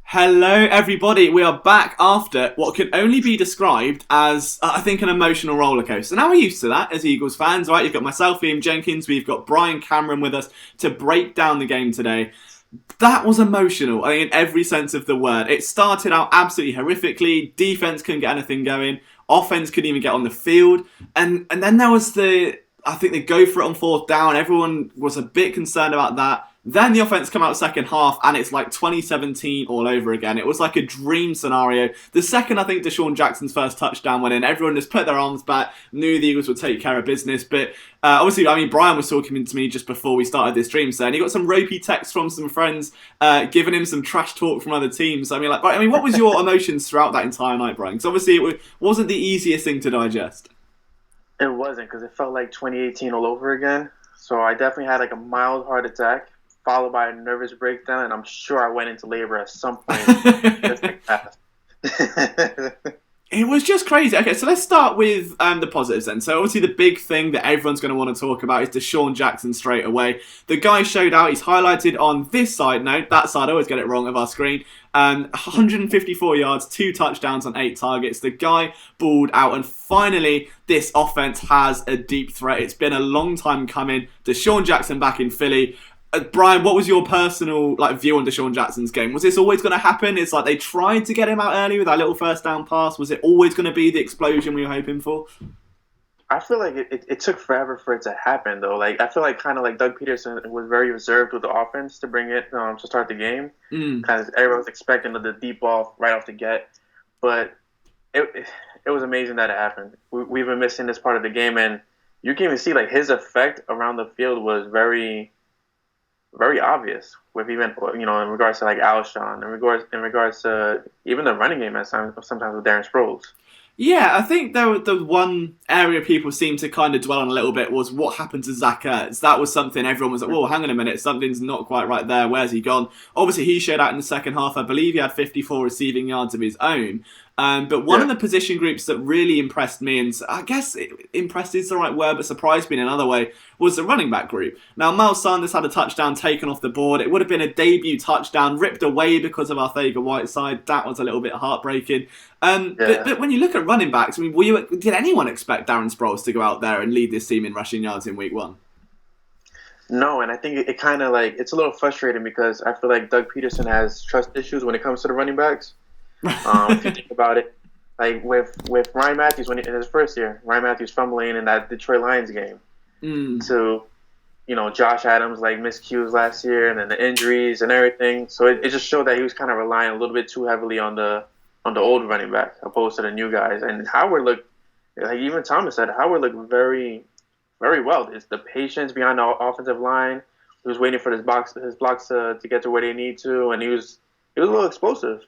Hello everybody, we are back after what can only be described as, I think, an emotional rollercoaster. Now we're used to that as Eagles fans, right? You've got myself, Liam Jenkins, we've got Brian Cameron with us to break down the game today. That was emotional, I think, in every sense of the word. It started out absolutely horrifically, defense couldn't get anything going, offense couldn't even get on the field, and then there was they go for it on fourth down, everyone was a bit concerned about that. Then the offense come out second half, and it's like 2017 all over again. It was like a dream scenario. The second, I think, DeSean Jackson's first touchdown went in, everyone just put their arms back, knew the Eagles would take care of business. But obviously, I mean, Brian was talking to me just before we started this stream, saying he got some ropey texts from some friends, giving him some trash talk from other teams. I mean, what was your emotions throughout that entire night, Brian? Because obviously, it wasn't the easiest thing to digest. It wasn't, because it felt like 2018 all over again. So I definitely had like a mild heart attack, followed by a nervous breakdown, and I'm sure I went into labor at some point. Just like that. It was just crazy. Okay, so let's start with the positives then. So obviously the big thing that everyone's going to want to talk about is DeSean Jackson straight away. The guy showed out. He's highlighted on this side. No, that side. I always get it wrong of our screen. 154 yards, 2 touchdowns on 8 targets. The guy balled out, and finally this offense has a deep threat. It's been a long time coming. DeSean Jackson back in Philly. Brian, what was your personal view on DeSean Jackson's game? Was this always going to happen? It's like they tried to get him out early with that little first down pass. Was it always going to be the explosion we were hoping for? I feel like it took forever for it to happen, though. Like, I feel like kind of like Doug Peterson was very reserved with the offense to bring it to start the game. Because everyone was expecting the deep ball right off the get. But it was amazing that it happened. We've been missing this part of the game, and you can even see like his effect around the field was very, very obvious, with even in regards to like Alshon, in regards to even the running game at sometimes with Darren Sproles. Yeah, I think the one area people seem to kind of dwell on a little bit was what happened to Zach Ertz. That was something everyone was like, whoa, hang on a minute, something's not quite right there. Where's he gone? Obviously, he showed out in the second half. I believe he had 54 receiving yards of his own. But one of the position groups that really impressed me, and I guess impressed is the right word, but surprised me in another way, was the running back group. Now, Miles Sanders had a touchdown taken off the board. It would have been a debut touchdown, ripped away because of Arcega-Whiteside. That was a little bit heartbreaking. But when you look at running backs, I mean, did anyone expect Darren Sproles to go out there and lead this team in rushing yards in week 1? No, and I think it kind of it's a little frustrating because I feel like Doug Peterson has trust issues when it comes to the running backs. If you think about it, like with Ryan Matthews in his first year, Ryan Matthews fumbling in that Detroit Lions game. So, Josh Adams miscues last year, and then the injuries and everything. So it just showed that he was kind of relying a little bit too heavily on the old running back opposed to the new guys. And Howard looked, like even Thomas said, Howard looked very, very well. It's the patience behind the offensive line. He was waiting for his blocks to get to where they need to, and he was a little explosive.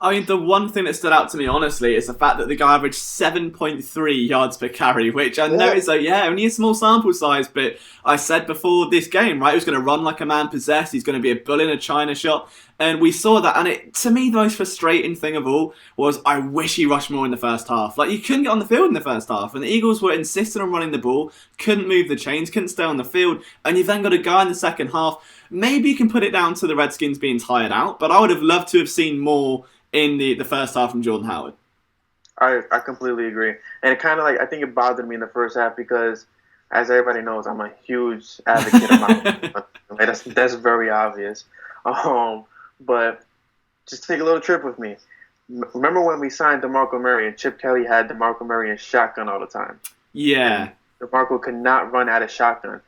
I mean, the one thing that stood out to me, honestly, is the fact that the guy averaged 7.3 yards per carry, which I know is only a small sample size, but I said before this game, right, he was going to run like a man possessed, he's going to be a bull in a china shop, and we saw that, and it, to me, the most frustrating thing of all was I wish he rushed more in the first half. Like, you couldn't get on the field in the first half, and the Eagles were insistent on running the ball, couldn't move the chains, couldn't stay on the field, and you've then got a guy in the second half. Maybe you can put it down to the Redskins being tired out, but I would have loved to have seen more in the first half from Jordan Howard. I completely agree. And it kind of I think it bothered me in the first half because, as everybody knows, I'm a huge advocate of my that's very obvious. But just take a little trip with me. Remember when we signed DeMarco Murray and Chip Kelly had DeMarco Murray in shotgun all the time? Yeah. And DeMarco could not run out of shotgun.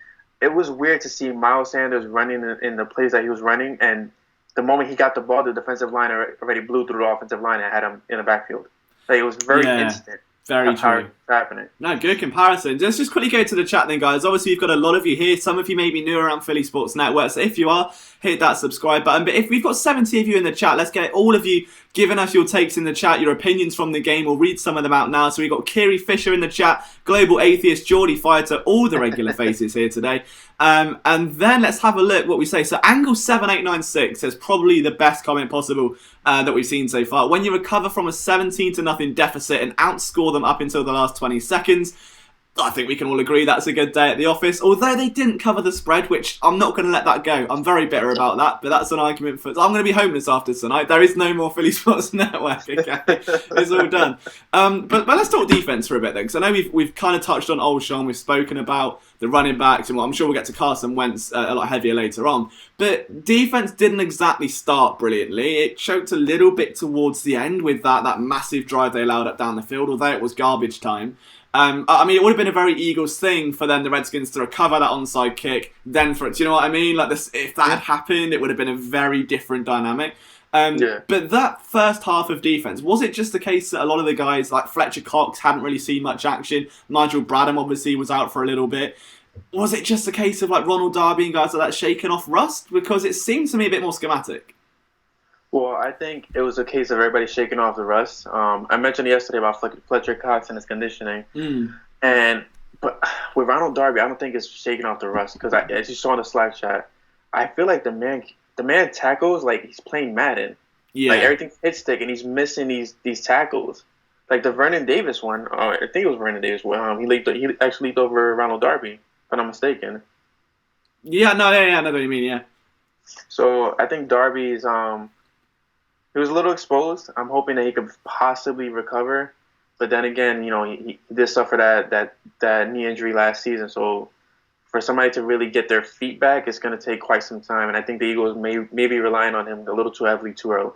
It was weird to see Miles Sanders running in the plays that he was running, and the moment he got the ball, the defensive line already blew through the offensive line and had him in the backfield. It was very instant. Very true. Happening. No, good comparison. Let's just quickly go to the chat then, guys. Obviously, you've got a lot of you here. Some of you may be new around Philly Sports Network. So if you are, hit that subscribe button. But if we've got 70 of you in the chat, let's get all of you giving us your takes in the chat, your opinions from the game. We'll read some of them out now. So we've got Kiri Fisher in the chat, Global Atheist, Geordie Fighter, all the regular faces here today. And then let's have a look what we say. So Angle7896 says probably the best comment possible that we've seen so far. When you recover from a 17-0 deficit and outscore them up until the last 20 seconds, I think we can all agree that's a good day at the office. Although they didn't cover the spread, which I'm not going to let that go. I'm very bitter about that, but that's an argument for... I'm going to be homeless after tonight. There is no more Philly Sports Network. Okay? It's all done. But let's talk defense for a bit then, because I know we've kind of touched on Old Sean. We've spoken about the running backs, and I'm sure we'll get to Carson Wentz a lot heavier later on. But defense didn't exactly start brilliantly. It choked a little bit towards the end with that massive drive they allowed up down the field, although it was garbage time. I mean, it would have been a very Eagles thing for then the Redskins to recover that onside kick. Then do you know what I mean? Like this, if that had happened, it would have been a very different dynamic. But that first half of defense, was it just the case that a lot of the guys like Fletcher Cox hadn't really seen much action? Nigel Bradham obviously was out for a little bit. Was it just a case of like Ronald Darby and guys like that shaking off rust? Because it seemed to me a bit more schematic. Well, I think it was a case of everybody shaking off the rust. I mentioned yesterday about Fletcher Cox and his conditioning. But with Ronald Darby, I don't think it's shaking off the rust because as you saw in the Slack chat, I feel like the man tackles like he's playing Madden. Yeah. Like everything's hit stick and he's missing these tackles. Like the Vernon Davis one, I think it was Vernon Davis. He actually leaped over Ronald Darby, if I'm not mistaken. I know what you mean. Yeah. So I think Darby's he was a little exposed. I'm hoping that he could possibly recover. But then again, he did suffer that knee injury last season. So for somebody to really get their feet back, it's going to take quite some time. And I think the Eagles may be relying on him a little too heavily too early.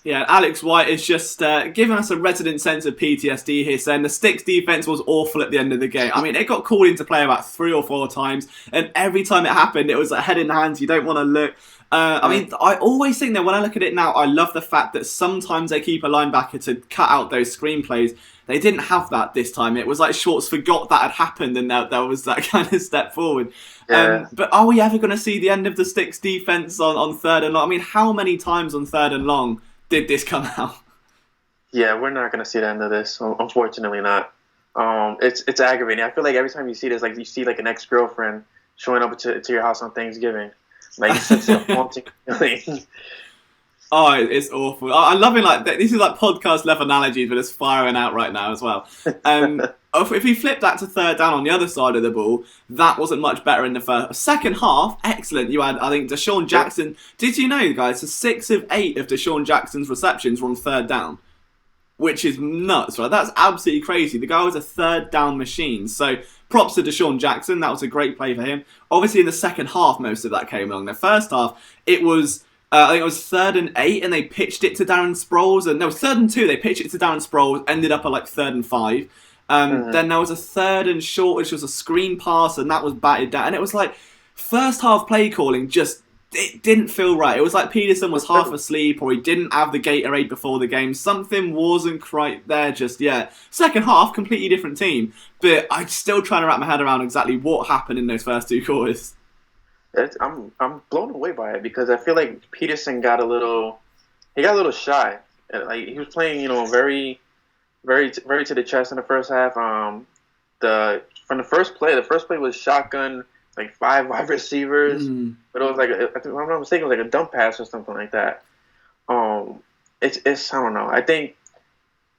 Yeah, Alex White is just giving us a resident sense of PTSD here, saying the Sticks defense was awful at the end of the game. I mean, it got called into play about 3 or 4 times, and every time it happened, it was like head in hands. You don't want to look. I mean, I always think that when I look at it now, I love the fact that sometimes they keep a linebacker to cut out those screen plays. They didn't have that this time. It was like Shorts forgot that had happened, and there was that kind of step forward. Yeah. But are we ever going to see the end of the Sticks defense on third and long? I mean, how many times on third and long did this come out? Yeah, we're not going to see the end of this. Unfortunately not. It's aggravating. I feel like every time you see this, like you see like an ex-girlfriend showing up to your house on Thanksgiving. Like it's such a haunting feeling. Oh, it's awful. I'm loving this is like podcast level analogies, but it's firing out right now as well. If we flip that to third down on the other side of the ball, that wasn't much better in the second half. Excellent. You had, I think, DeSean Jackson. Did you know, guys, 6 of 8 of DeSean Jackson's receptions were on third down, which is nuts, right? That's absolutely crazy. The guy was a third down machine. So props to DeSean Jackson. That was a great play for him. Obviously, in the second half, most of that came along. The first half, it was... I think it was 3rd and 8, and they pitched it to Darren Sproles. And no, 3rd and 2, they pitched it to Darren Sproles, ended up at like 3rd and 5. Then there was a 3rd and short, which was a screen pass, and that was batted down. And it was like, first half play calling it didn't feel right. It was like Peterson was half asleep, or he didn't have the Gatorade before the game. Something wasn't quite there just yet. Second half, completely different team. But I'm still trying to wrap my head around exactly what happened in those first 2 quarters. I'm blown away by it because I feel like Peterson got a little shy. Like he was playing, very, very to the chest in the first half. The first play was shotgun, like 5 wide receivers, but it was like if I'm not mistaken, it was like a dump pass or something like that. It's I don't know. I think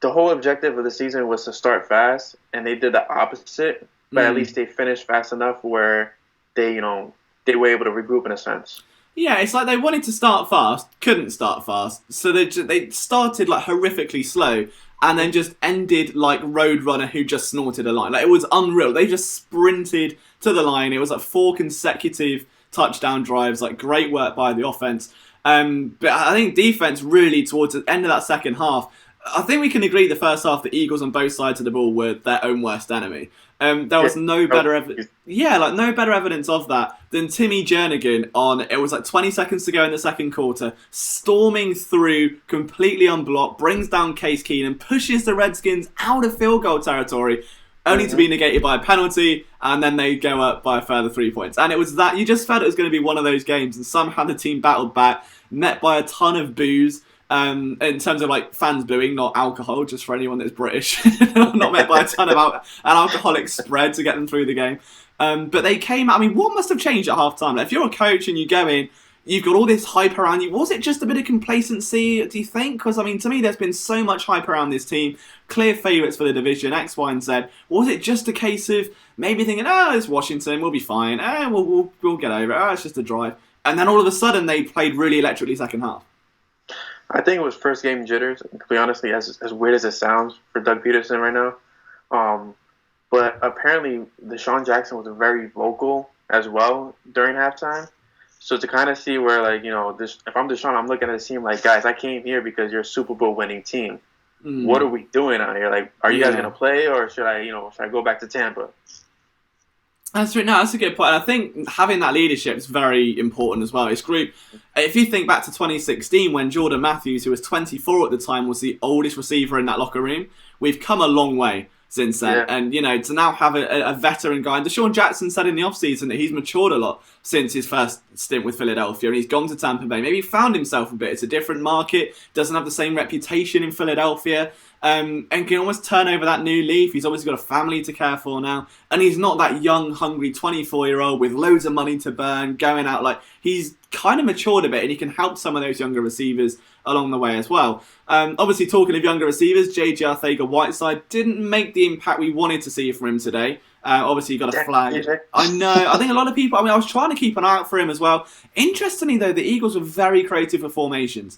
the whole objective of the season was to start fast, and they did the opposite. But at least they finished fast enough where they they were able to regroup in a sense. Yeah, it's like they wanted to start fast, couldn't start fast, so they started like horrifically slow, and then just ended like Roadrunner who just snorted a line. Like it was unreal. They just sprinted to the line. It was like 4 consecutive touchdown drives. Like great work by the offense. But I think defense really towards the end of that second half. I think we can agree the first half the Eagles on both sides of the ball were their own worst enemy. There was no better no better evidence of that than Timmy Jernigan on, it was like 20 seconds to go in the second quarter, storming through completely unblocked, brings down Case Keenum, pushes the Redskins out of field goal territory, only to be negated by a penalty, and then they go up by a further 3 points. And it was that, you just felt it was going to be one of those games, and somehow the team battled back, met by a ton of boos. In terms of like fans booing, not alcohol, just for anyone that's British, not met by a ton of an alcoholic spread to get them through the game. But they came out. I mean, what must have changed at half time? Like, if you're a coach and you go in, you've got all this hype around you. Was it just a bit of complacency, do you think? Because I mean, to me, there's been so much hype around this team, clear favourites for the division, X, Y, and Z. Was it just a case of maybe thinking, it's Washington, we'll be fine, we'll get over it, it's just a drive, and then all of a sudden they played really electrically second half? I think it was first game jitters, to be honest, as weird as it sounds for Doug Peterson right now. But apparently DeSean Jackson was very vocal as well during halftime. So to kind of see where, like, if I'm DeSean, I'm looking at the team like, guys, I came here because you're a Super Bowl winning team. What are we doing out here? Like, are you guys going to play, or should I go back to Tampa? That's right. No, that's a good point. I think having that leadership is very important as well. It's group. If you think back to 2016, when Jordan Matthews, who was 24 at the time, was the oldest receiver in that locker room, we've come a long way since then. Yeah. And, to now have a veteran guy. And DeSean Jackson said in the offseason that he's matured a lot since his first stint with Philadelphia. And he's gone to Tampa Bay. Maybe found himself a bit. It's a different market. Doesn't have the same reputation in Philadelphia. And can almost turn over that new leaf. He's obviously got a family to care for now. And he's not that young, hungry 24-year-old with loads of money to burn, going out. Like, he's kind of matured a bit, and he can help some of those younger receivers along the way as well. Obviously, talking of younger receivers, J.J. Arcega-Whiteside didn't make the impact we wanted to see from him today. Obviously, he got a flag. I know. I think a lot of people... I was trying to keep an eye out for him as well. Interestingly, though, the Eagles were very creative with formations.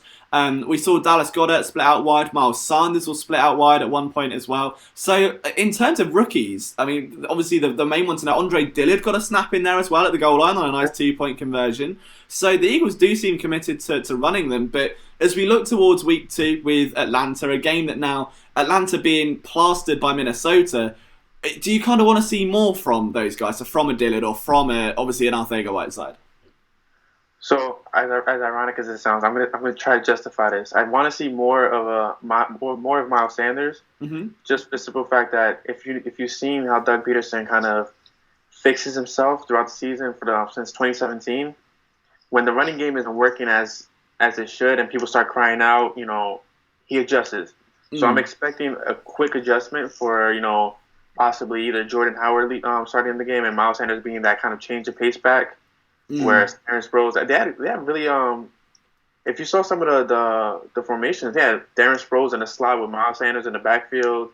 We saw Dallas Goedert split out wide. Miles Sanders was split out wide at one point as well. So, in terms of rookies, I mean, obviously, the main one to know, Andre Dillard got a snap in there as well at the goal line on a nice 2-point conversion. So, the Eagles do seem committed to running them. But as we look towards week 2 with Atlanta, a game that now, Atlanta being plastered by Minnesota... Do you kind of want to see more from those guys, so from a Dillard or from obviously an Arcega-Whiteside? So as ironic as it sounds, I'm gonna try to justify this. I want to see more of Miles Sanders, just for the simple fact that if you've seen how Doug Peterson kind of fixes himself throughout the season since 2017, when the running game isn't working as it should and people start crying out, he adjusts. So I'm expecting a quick adjustment for possibly either Jordan Howard starting the game and Miles Sanders being that kind of change of pace back. Whereas Darren Sproles, they had really if you saw some of the formations, they had Darren Sproles in the slot with Miles Sanders in the backfield.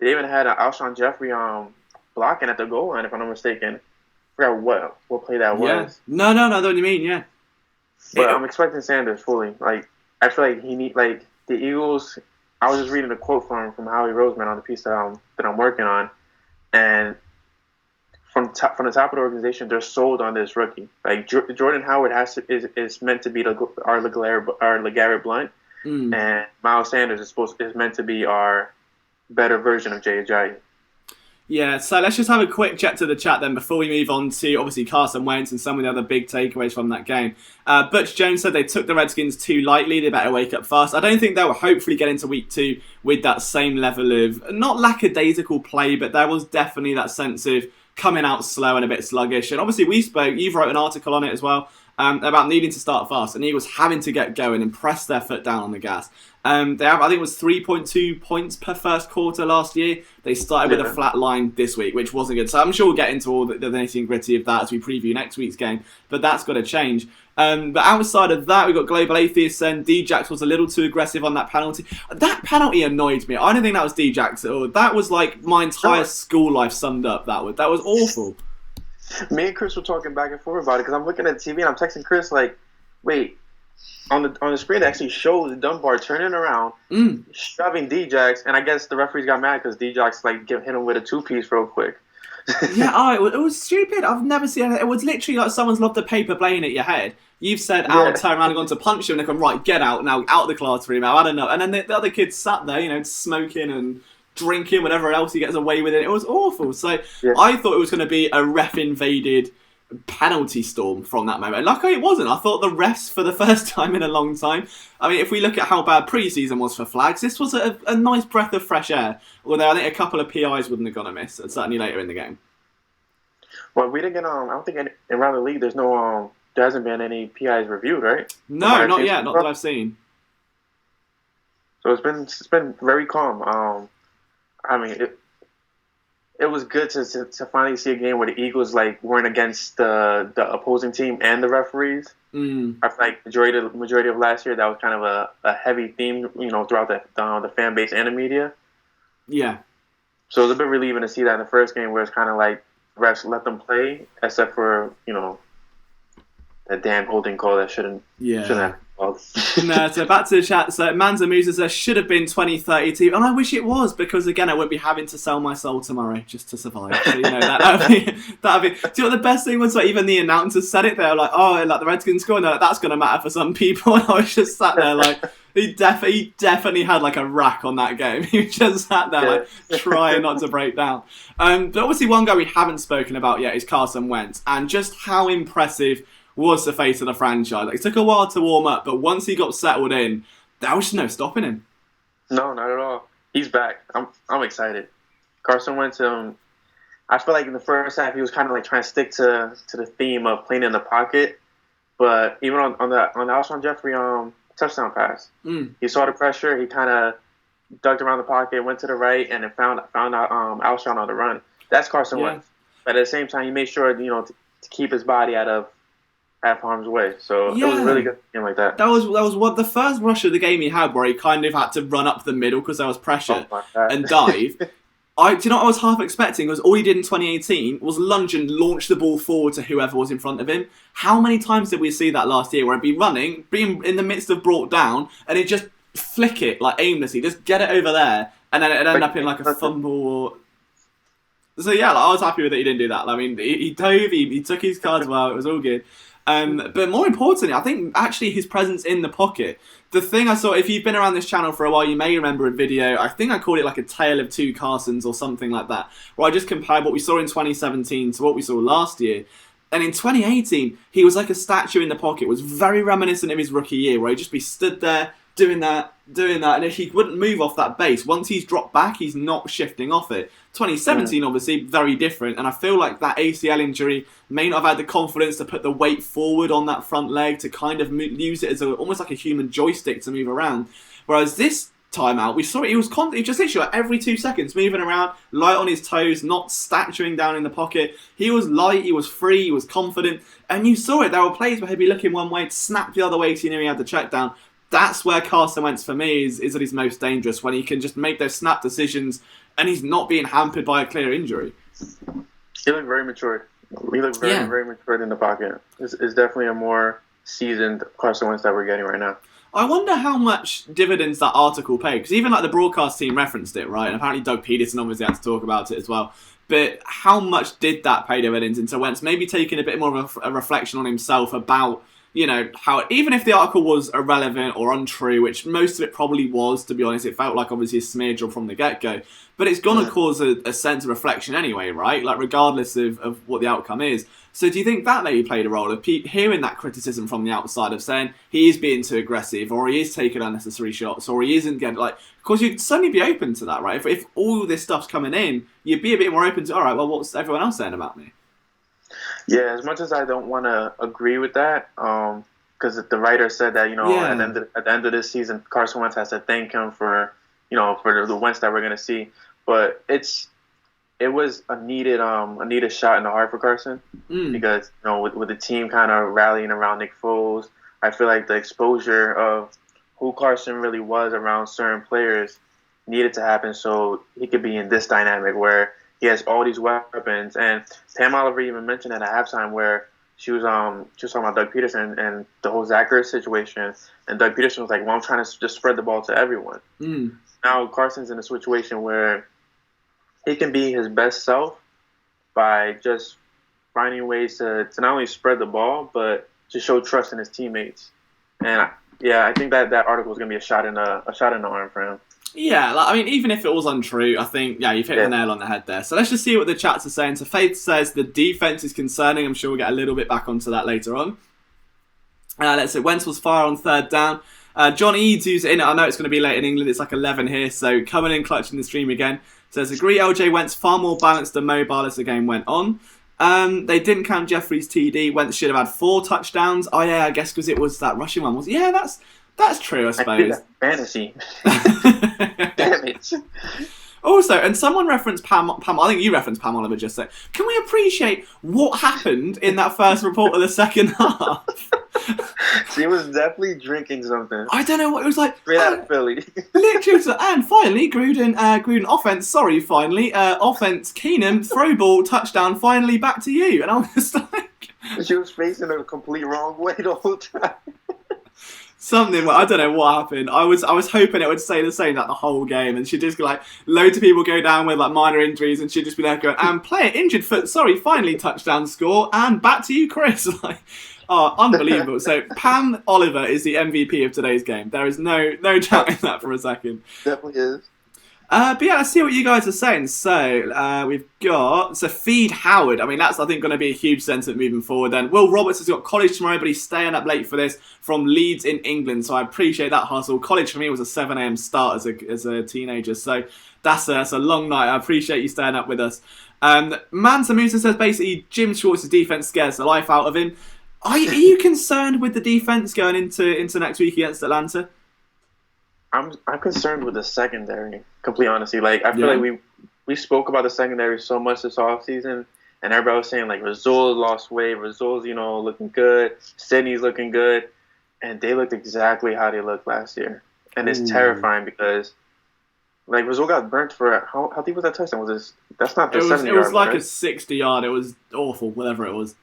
They even had Alshon Jeffrey blocking at the goal line, if I'm not mistaken. I forgot what play that was. No, I know what you mean. Yeah, but I'm expecting Sanders fully. Like, I feel like the Eagles. I was just reading a quote from Howie Roseman on the piece that I'm working on, and from the top of the organization, they're sold on this rookie. Like, Jordan Howard is meant to be our LeGarrette Blount, and Miles Sanders is meant to be our better version of J.J. Yeah, so let's just have a quick check to the chat then before we move on to, obviously, Carson Wentz and some of the other big takeaways from that game. Butch Jones said they took the Redskins too lightly. They better wake up fast. I don't think they'll hopefully get into week 2 with that same level of, not lackadaisical play, but there was definitely that sense of coming out slow and a bit sluggish. And obviously you've wrote an article on it as well. about needing to start fast, and Eagles having to get going and press their foot down on the gas. They have, I think it was 3.2 points per first quarter last year. They started with a flat line this week, which wasn't good. So I'm sure we'll get into all the nitty and gritty of that as we preview next week's game, but that's got to change. But outside of that, we've got Global Atheist saying D-Jax was a little too aggressive on that penalty. That penalty annoyed me. I don't think that was D-Jax at all. That was like my entire school life summed up. That was awful. Me and Chris were talking back and forth about it because I'm looking at the TV and I'm texting Chris like, wait, on the screen it actually shows Dunbar turning around, shoving D-Jax, and I guess the referees got mad because D-Jax like hit him with a 2-piece real quick. Yeah, it was stupid. I've never seen it. It was literally like someone's lobbed a paper plane at your head. You've said out, turn around and gone to punch him, and they've gone, right, get out now, out of the classroom. I don't know. And then the other kids sat there, smoking and drinking, whatever else he gets away with it. It was awful. So I thought it was going to be a ref-invaded penalty storm from that moment. Luckily it wasn't. I thought the refs, for the first time in a long time, I mean, if we look at how bad pre-season was for flags, this was a nice breath of fresh air. Although I think a couple of PIs wouldn't have gone amiss, certainly later in the game. Well, we didn't get I don't think around the league there hasn't been any PIs reviewed, right? No, not yet. Not that I've seen. So it's been very calm. I mean, it was good to finally see a game where the Eagles weren't against the opposing team and the referees. I feel like majority of last year that was kind of a heavy theme, throughout the fan base and the media. Yeah. So it was a bit relieving to see that in the first game where it's kind of like refs let them play, except for that damn holding call that shouldn't have been called. No, so back to the chat. So Manza Musa says should have been 2032, and I wish it was, because again I wouldn't be having to sell my soul tomorrow just to survive. So that'd be. Do you know what the best thing was? Like, even the announcers said it. They were like, "Oh, like the Redskins score," and they're like, that's going to matter for some people. And I was just sat there like, he definitely had like a rack on that game. He just sat there like trying not to break down. But obviously one guy we haven't spoken about yet is Carson Wentz, and just how impressive was the face of the franchise. Like, it took a while to warm up, but once he got settled in, there was just no stopping him. No, not at all. He's back. I'm excited. Carson Wentz. I feel like in the first half he was kind of like trying to stick to the theme of playing in the pocket, but even on the Alshon Jeffrey touchdown pass, he saw the pressure. He kind of ducked around the pocket, went to the right, and then found out Alshon on the run. That's Carson Wentz. But at the same time, he made sure to keep his body out of harm's way. So it was a really good game like that. That was what the first rush of the game he had, where he kind of had to run up the middle because there was pressure and dive. Do you know what I was half expecting? Was all he did in 2018 was lunge and launch the ball forward to whoever was in front of him. How many times did we see that last year, where he'd be running, being in the midst of brought down, and he'd just flick it like aimlessly, just get it over there, and then it'd end up in like a fumble. So I was happy with it. He didn't do that. I mean, he dove, he took his cards well. It was all good. But more importantly, I think actually his presence in the pocket. The thing I saw, if you've been around this channel for a while, you may remember a video, I think I called it like a tale of two Carsons or something like that, where I just compared what we saw in 2017 to what we saw last year. And in 2018, he was like a statue in the pocket. It was very reminiscent of his rookie year, where he'd just be stood there, doing that, and if he wouldn't move off that base, once he's dropped back, he's not shifting off it. 2017, obviously, very different, and I feel like that ACL injury may not have had the confidence to put the weight forward on that front leg to kind of use it as almost like a human joystick to move around. Whereas this time out, we saw it, he was constantly, just literally like every 2 seconds, moving around, light on his toes, not statuing down in the pocket. He was light, he was free, he was confident, and you saw it. There were plays where he'd be looking one way, snap the other way to he had the check down. That's where Carson Wentz, for me, is at his most dangerous, when he can just make those snap decisions and he's not being hampered by a clear injury. He looked very matured. He looked very matured in the pocket. It's definitely a more seasoned Carson Wentz that we're getting right now. I wonder how much dividends that article paid, because even like the broadcast team referenced it, right? And apparently Doug Peterson obviously had to talk about it as well. But how much did that pay dividends into Wentz maybe taking a bit more of a reflection on himself about, how, even if the article was irrelevant or untrue, which most of it probably was, to be honest, it felt like obviously a smear job from the get-go, but it's going to cause a sense of reflection anyway, right? Like, regardless of what the outcome is. So do you think that maybe played a role of hearing that criticism from the outside of saying he is being too aggressive, or he is taking unnecessary shots, or he isn't getting, like, because you'd suddenly be open to that, right? If all this stuff's coming in, you'd be a bit more open to, all right, well, what's everyone else saying about me? Yeah, as much as I don't want to agree with that, because the writer said that Yeah. at the end of this season, Carson Wentz has to thank him for for the Wentz that we're gonna see. But it was a needed shot in the heart for Carson because with the team kind of rallying around Nick Foles, I feel like the exposure of who Carson really was around certain players needed to happen so he could be in this dynamic where he has all these weapons. And Pam Oliver even mentioned at halftime where she was talking about Doug Peterson and the whole Zach Ertz situation, and Doug Peterson was like, "Well, I'm trying to just spread the ball to everyone." Now Carson's in a situation where he can be his best self by just finding ways to not only spread the ball but to show trust in his teammates. And yeah, I think that article is going to be a shot in the arm for him. Yeah, I mean, even if it was untrue, I think, you've hit the nail on the head there. So let's just see what the chats are saying. So Faith says the defense is concerning. I'm sure we'll get a little bit back onto that later on. Let's say Wentz was fire on third down. John Eads, who's in it, I know it's going to be late in England. It's like 11 here, so coming in clutching the stream again. Says, agree, LJ Wentz far more balanced and mobile as the game went on. They didn't count Jeffrey's TD. Wentz should have had 4 touchdowns. Oh yeah, I guess because it was that rushing one. Was yeah, that's true, I suppose. Fantasy. Damn it. Also, and someone referenced Pam. I think you referenced Pam Oliver just there. Can we appreciate what happened in that first report of the second half? She was definitely drinking something. I don't know what it was like. Straight out of Philly. Literally, and finally, Gruden offense. Sorry, finally, offense. Keenum throw ball touchdown. Finally, back to you. And I was just like, she was facing it a complete wrong way the whole time. Something, I don't know what happened. I was hoping it would stay the same like the whole game, and she'd just be like, loads of people go down with like minor injuries, and she'd just be there going, and player injured foot, sorry, finally touchdown score, and back to you, Chris. Like, oh, unbelievable. So Pam Oliver is the MVP of today's game. There is no doubting that for a second. Definitely is. But yeah, let's see what you guys are saying. So we've got feed Howard. I mean, that's I think going to be a huge sentiment moving forward. Then Will Roberts has got college tomorrow, but he's staying up late for this from Leeds in England. So I appreciate that hustle. College for me was a 7 a.m. start as a teenager. So that's a long night. I appreciate you staying up with us. Mansa Musa says basically Jim Schwartz's defense scares the life out of him. Are you concerned with the defense going into next week against Atlanta? I'm concerned with the secondary, complete honesty. Like, I feel like we spoke about the secondary so much this offseason, and everybody was saying, like, Rasul lost weight, Rasul's, looking good, Sydney's looking good, and they looked exactly how they looked last year. And it's terrifying because, like, Rasul got burnt for, how deep was that touchdown? That's not the 70-yard. It was like a 60-yard. It was awful, whatever it was.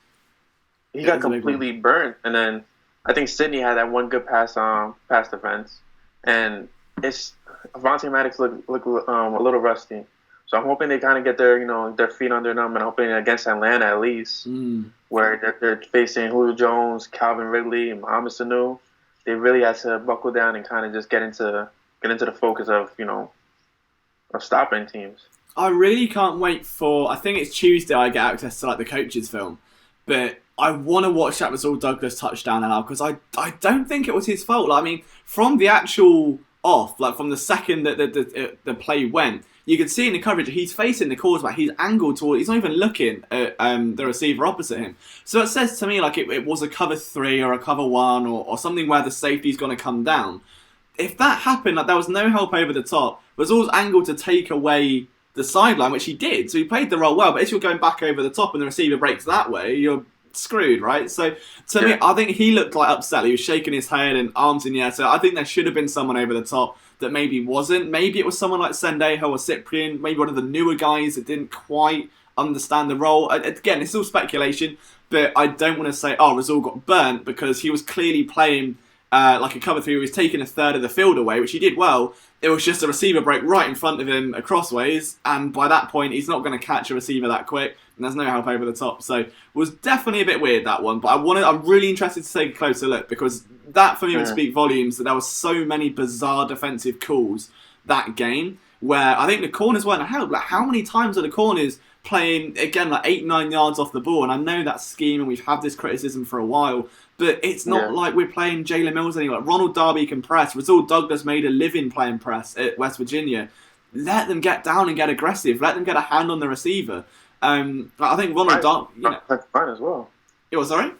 He got completely burnt, and then I think Sydney had that one good pass defense. And Avonte Maddox look a little rusty, so I'm hoping they kind of get their feet under them, and hoping against Atlanta at least, where they're facing Julio Jones, Calvin Ridley, and Mohamed Sanu. They really have to buckle down and kind of just get into the focus of stopping teams. I really can't wait for. I think it's Tuesday. I get access to like the coaches film, but I want to watch that Rasul Douglas touchdown now because I don't think it was his fault. Like, I mean, from the actual off, like from the second that the play went, you could see in the coverage he's facing the quarterback. He's angled toward. He's not even looking at the receiver opposite him. So it says to me like it was a cover 3 or a cover 1 or something where the safety's going to come down. If that happened, like there was no help over the top. Rasul's angled to take away the sideline, which he did. So he played the role well. But if you're going back over the top and the receiver breaks that way, you're screwed, right? So to me, I think he looked like upset. He was shaking his head and arms in the air. So I think there should have been someone over the top that maybe wasn't. Maybe it was someone like Sendejo or Cyprian, maybe one of the newer guys that didn't quite understand the role. Again, it's all speculation, but I don't want to say, Rasul got burnt because he was clearly playing like a cover 3. He was taking a third of the field away, which he did well. It was just a receiver break right in front of him crossways, and by that point, he's not going to catch a receiver that quick, and there's no help over the top. So it was definitely a bit weird, that one. But I'm really interested to take a closer look, because that, for me, would speak volumes, that there were so many bizarre defensive calls that game, where I think the corners weren't helped. Like, how many times are the corners playing, again, like 8-9 yards off the ball? And I know that scheme, and we've had this criticism for a while, but it's not like we're playing Jalen Mills anymore. Like Ronald Darby can press. Rasul Douglas made a living playing press at West Virginia. Let them get down and get aggressive. Let them get a hand on the receiver. I think Ronald Darby, fine as well. It was sorry.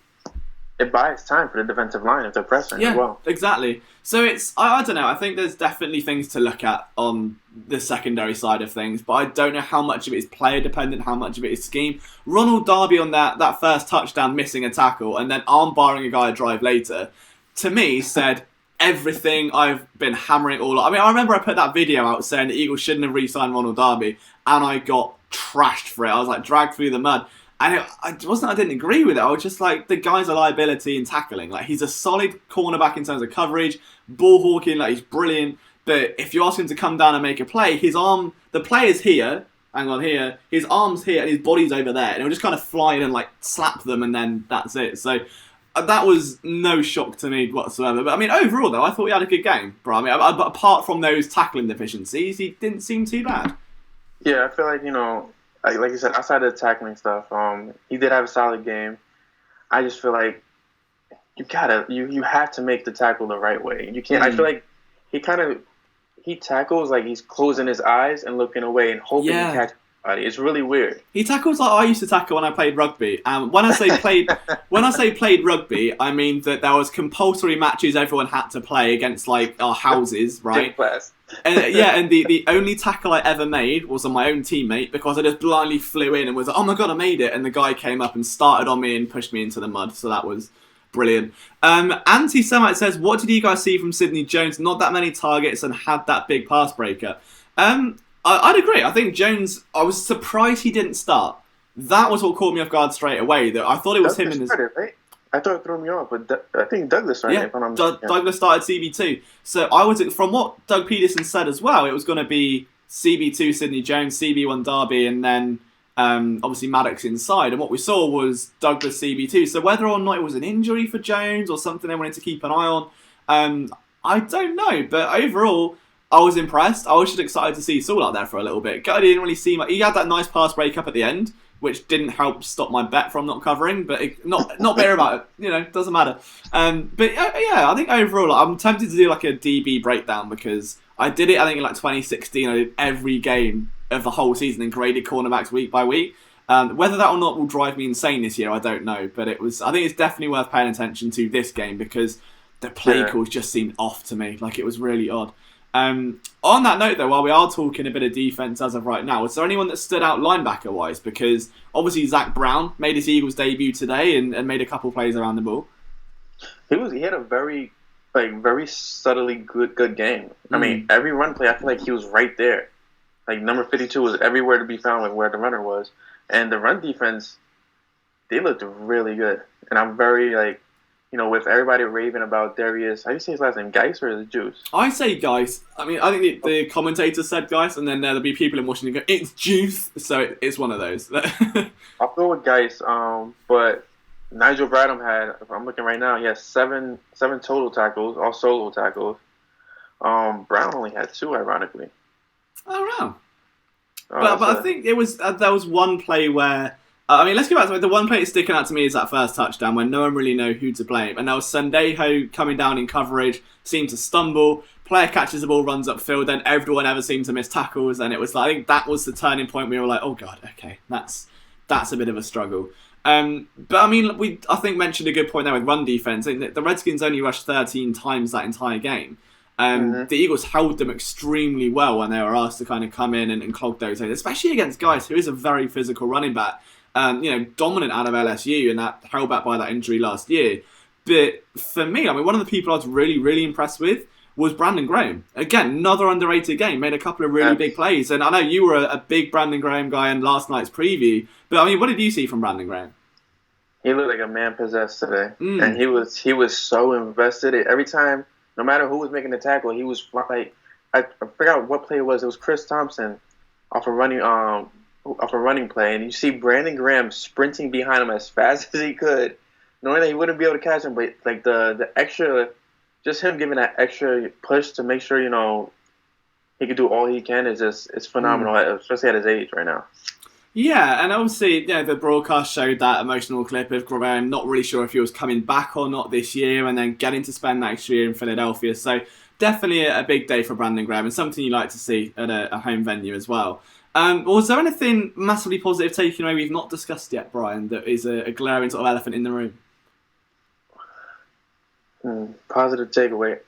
It buys time for the defensive line if they're pressing as well. Exactly. So I don't know. I think there's definitely things to look at on the secondary side of things, but I don't know how much of it is player dependent, how much of it is scheme. Ronald Darby on that first touchdown missing a tackle and then arm barring a guy a drive later, to me said everything I've been hammering all up. I mean, I remember I put that video out saying the Eagles shouldn't have re-signed Ronald Darby, and I got trashed for it. I was like dragged through the mud. And I didn't agree with it. I was just like, the guy's a liability in tackling. Like, he's a solid cornerback in terms of coverage, ball hawking, like, he's brilliant. But if you ask him to come down and make a play, his arm, the player's here, his arm's here, and his body's over there. And he'll just kind of fly in and, like, slap them, and then that's it. So, that was no shock to me whatsoever. But, I mean, overall, though, I thought he had a good game, bro. I mean, apart from those tackling deficiencies, he didn't seem too bad. Yeah, I feel like, like you said, outside of the tackling stuff, he did have a solid game. I just feel like you have to make the tackle the right way. You can't. I feel like he tackles like he's closing his eyes and looking away and hoping to catch somebody. It's really weird. He tackles like I used to tackle when I played rugby. When I say played rugby, I mean that there was compulsory matches everyone had to play against like our houses, right? And the only tackle I ever made was on my own teammate because I just blindly flew in and was like, oh my god, I made it. And the guy came up and started on me and pushed me into the mud. So that was brilliant. Anti-Semite says, what did you guys see from Sidney Jones? Not that many targets and had that big pass breaker. I'd agree. I think Jones, I was surprised he didn't start. That was what caught me off guard straight away. That I thought it was him in his... Right? I thought it threw me off, but I think Douglas started. Douglas started CB2. So I was, from what Doug Peterson said as well, it was going to be CB2 Sidney Jones, CB1 Darby, and then obviously Maddox inside. And what we saw was Douglas CB2. So whether or not it was an injury for Jones or something they wanted to keep an eye on, I don't know. But overall, I was impressed. I was just excited to see Saul out there for a little bit. Guy didn't really seem like he had that nice pass break up at the end, which didn't help stop my bet from not covering, but not bitter about it. Doesn't matter. But yeah, I think overall, I'm tempted to do like a DB breakdown because I did it, I think, in like 2016. I did every game of the whole season and graded cornerbacks week by week. Whether that or not will drive me insane this year, I don't know. But I think it's definitely worth paying attention to this game because the play calls just seemed off to me. Like, it was really odd. On that note, though, while we are talking a bit of defense as of right now, was there anyone that stood out linebacker-wise? Because obviously Zach Brown made his Eagles debut today and made a couple plays around the ball. He had a very subtly good game. I mean, every run play, I feel like he was right there. Like, number 52 was everywhere to be found, like where the runner was. And the run defense, they looked really good. And I'm very, with everybody raving about Darius, how do you say his last name, Geis or is it Juice? I say Geis. I mean, I think the commentator said Geis, and then there'll be people in Washington go, it's Juice. So it's one of those. I'll go with Geis, but Nigel Bradham had, if I'm looking right now, he has seven total tackles, all solo tackles. Brown only had 2, ironically. Oh, no. But I think there was one play where... let's go back to it. The one play that's sticking out to me is that first touchdown when no one really knew who to blame. And that was Sendejo coming down in coverage, seemed to stumble. Player catches the ball, runs upfield, then everyone ever seemed to miss tackles. And it was like, I think that was the turning point where we were like, oh, God, okay, that's a bit of a struggle. But I mean, I think mentioned a good point there with run defense. The Redskins only rushed 13 times that entire game. The Eagles held them extremely well when they were asked to kind of come in and clog those areas, especially against guys who is a very physical running back. Dominant out of LSU and that held back by that injury last year. But for me, I mean, one of the people I was really, really impressed with was Brandon Graham. Again, another underrated game, made a couple of really big plays. And I know you were a big Brandon Graham guy in last night's preview, but I mean, what did you see from Brandon Graham? He looked like a man possessed today. And he was so invested. Every time, no matter who was making the tackle, he was like, I forgot what play it was. It was Chris Thompson off a running play, and you see Brandon Graham sprinting behind him as fast as he could, knowing that he wouldn't be able to catch him, but like the extra, just him giving that extra push to make sure, he could do all he can it's phenomenal, especially at his age right now. Yeah, and obviously, the broadcast showed that emotional clip of Graham not really sure if he was coming back or not this year, and then getting to spend that extra year in Philadelphia. So definitely a big day for Brandon Graham, and something you like to see at a home venue as well. Was there anything massively positive taken away we've not discussed yet, Brian, that is a glaring sort of elephant in the room? Positive takeaway.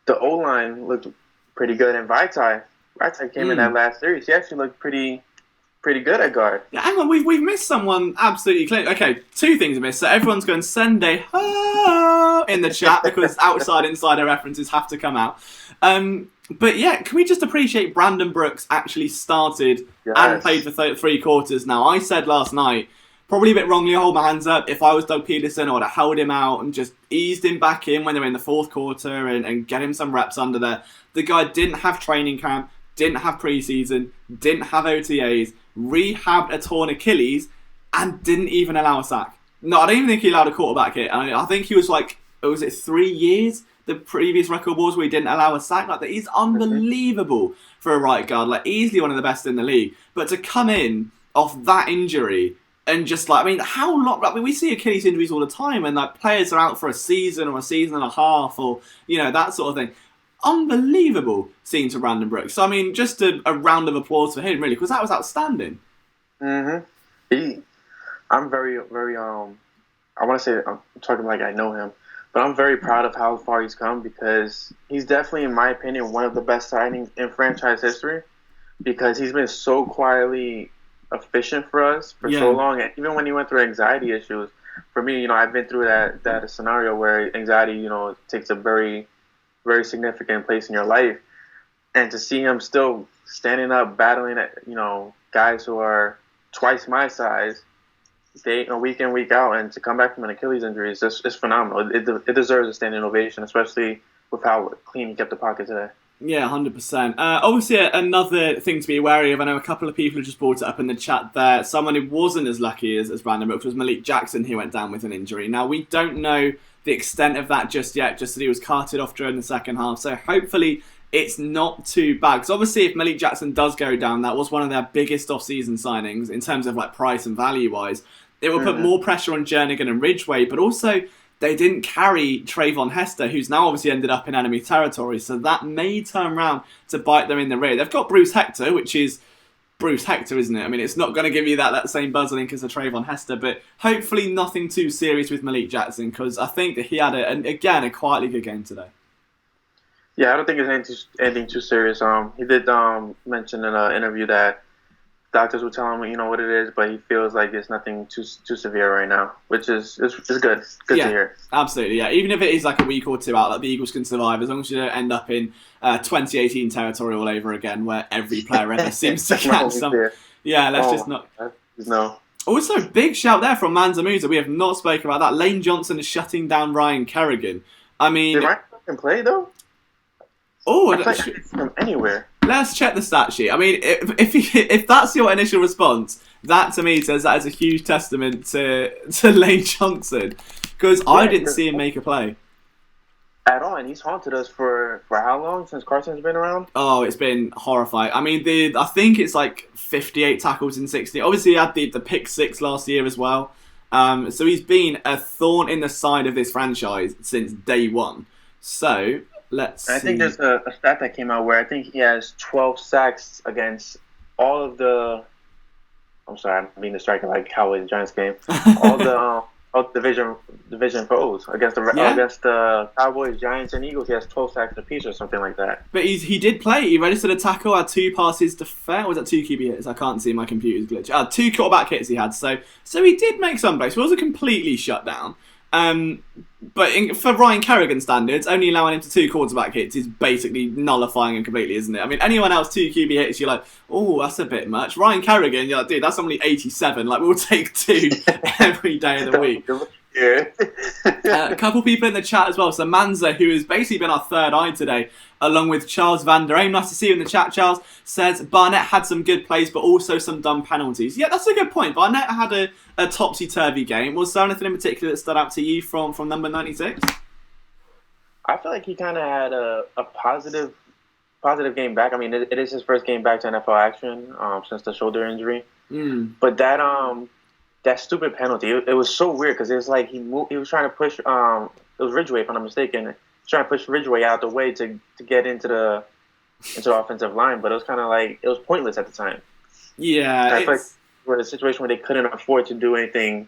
The O-line looked pretty good, and Vaitai came in that last series. He actually looked pretty good at guard. Yeah, hang on, we've missed someone absolutely clear. Okay, two things missed. So everyone's going Sunday in the chat because insider references have to come out. But yeah, can we just appreciate Brandon Brooks actually started and played for 3 quarters now? I said last night, probably a bit wrongly, hold my hands up. If I was Doug Peterson, I would have held him out and just eased him back in when they were in the 4th quarter and get him some reps under there. The guy didn't have training camp, didn't have preseason, didn't have OTAs, rehabbed a torn Achilles, and didn't even allow a sack. No, I don't even think he allowed a quarterback hit. I think he was like, was it 3 years? The previous record was where he didn't allow a sack. Like that, he's unbelievable for a right guard. Like easily one of the best in the league. But to come in off that injury and just like, I mean, how long? I mean, we see Achilles injuries all the time, and like players are out for a season or a season and a half, or that sort of thing. Unbelievable scene to Brandon Brooks. So I mean, just a round of applause for him, really, because that was outstanding. I'm very, very. I want to say I'm talking like I know him. But I'm very proud of how far he's come because he's definitely, in my opinion, one of the best signings in franchise history because he's been so quietly efficient for us for so long. And even when he went through anxiety issues, for me, I've been through that scenario where anxiety, takes a very, very significant place in your life. And to see him still standing up, battling at, guys who are twice my size, week in, week out, and to come back from an Achilles injury is just phenomenal. It deserves a standing ovation, especially with how clean he kept the pocket today. Yeah, 100%. Obviously, another thing to be wary of, I know a couple of people have just brought it up in the chat there, someone who wasn't as lucky as Brandon Brooks was Malik Jackson, who went down with an injury. Now, we don't know the extent of that just yet, just that he was carted off during the second half, so hopefully it's not too bad. Because obviously, if Malik Jackson does go down, that was one of their biggest off-season signings in terms of like price and value-wise. It will put more pressure on Jernigan and Ridgeway, but also they didn't carry Trayvon Hester, who's now obviously ended up in enemy territory, so that may turn around to bite them in the rear. They've got Bruce Hector, which is Bruce Hector, isn't it? I mean, it's not going to give you that same buzz, I think, as a Trayvon Hester, but hopefully nothing too serious with Malik Jackson, because I think that he had, a quietly good game today. Yeah, I don't think it's anything too serious. He did mention in an interview that doctors will tell him, what it is, but he feels like it's nothing too severe right now, which is good. Good to hear. Absolutely, yeah. Even if it is like a week or two out, like the Eagles can survive, as long as you don't end up in 2018 territory all over again, where every player ever seems to catch some. Yeah, let's just not. No. Also, big shout there from Manza Musa. We have not spoken about that. Lane Johnson is shutting down Ryan Kerrigan. I mean, did Ryan play though? Oh, from anywhere. Let's check the stat sheet. I mean, if that's your initial response, that to me says that is a huge testament to Lane Johnson, because I didn't see him make a play at all, and he's haunted us for how long since Carson's been around? Oh, it's been horrifying. I mean, I think it's like 58 tackles in 60. Obviously, he had the pick 6 last year as well. So he's been a thorn in the side of this franchise since day one. So let's see. I think there's a stat that came out where I think he has 12 sacks against all of the. I'm sorry, I'm being distracted like Cowboys Giants game. All the division foes against the Cowboys, Giants, and Eagles. He has 12 sacks apiece or something like that. But he did play. He registered a tackle, had 2 passes to fair. Or was that 2 QB hits? I can't see, my computer's glitch. 2 quarterback hits he had. So he did make some plays. He wasn't completely shut down. But for Ryan Kerrigan standards, only allowing him to 2 quarterback hits is basically nullifying him completely, isn't it? I mean, anyone else 2 QB hits, you're like, oh, that's a bit much. Ryan Kerrigan, you're like, dude, that's only 87. Like, we'll take 2 every day of the week. Yeah. A couple people in the chat as well. So Manza, who has basically been our third eye today, along with Charles Van Der Aim. Nice to see you in the chat, Charles. Says Barnett had some good plays, but also some dumb penalties. Yeah, that's a good point. Barnett had a topsy-turvy game. Was there anything in particular that stood out to you from number 96? I feel like he kind of had a positive game back. I mean, it is his first game back to NFL action since the shoulder injury. But that stupid penalty, it was so weird because it was like he was trying to push, it was Ridgeway if I'm not mistaken, trying to push Ridgeway out the way to get into the into the offensive line, but it was kind of like it was pointless at the time. Yeah, I feel like we're in a situation where they couldn't afford to do anything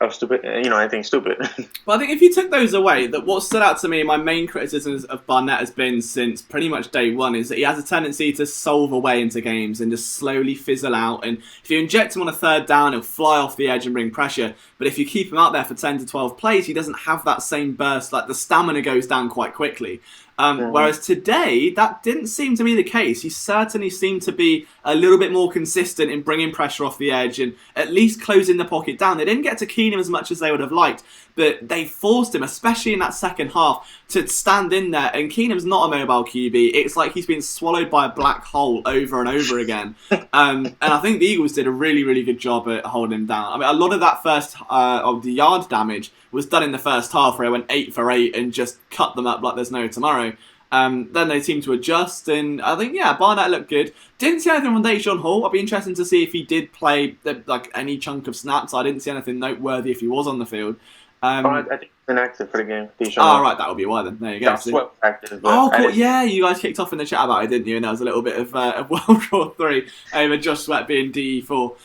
of stupid, anything stupid. But I think if you took those away, that what stood out to me, my main criticism of Barnett has been since pretty much day one, is that he has a tendency to solve away into games and just slowly fizzle out. And if you inject him on a third down, he'll fly off the edge and bring pressure. But if you keep him out there for 10 to 12 plays, he doesn't have that same burst. Like, the stamina goes down quite quickly. Whereas today, that didn't seem to be the case. He certainly seemed to be a little bit more consistent in bringing pressure off the edge and at least closing the pocket down. They didn't get to Keenum as much as they would have liked, but they forced him, especially in that second half, to stand in there. And Keenum's not a mobile QB. It's like he's been swallowed by a black hole over and over again. And I think the Eagles did a really, really good job at holding him down. I mean, a lot of that first of the yard damage was done in the first half, where they went 8 for 8 and just cut them up like there's no tomorrow. Then they seemed to adjust, and I think, Barnett looked good. Didn't see anything from DeSean Hall. I'd be interested to see if he did play any chunk of snaps. I didn't see anything noteworthy if he was on the field. I think he's inactive for the game. DeSean Hall. Right, that would be why then. There you go. Swept active, cool. Yeah, you guys kicked off in the chat about it, didn't you? And there was a little bit of World War III over Josh Sweat being DE4.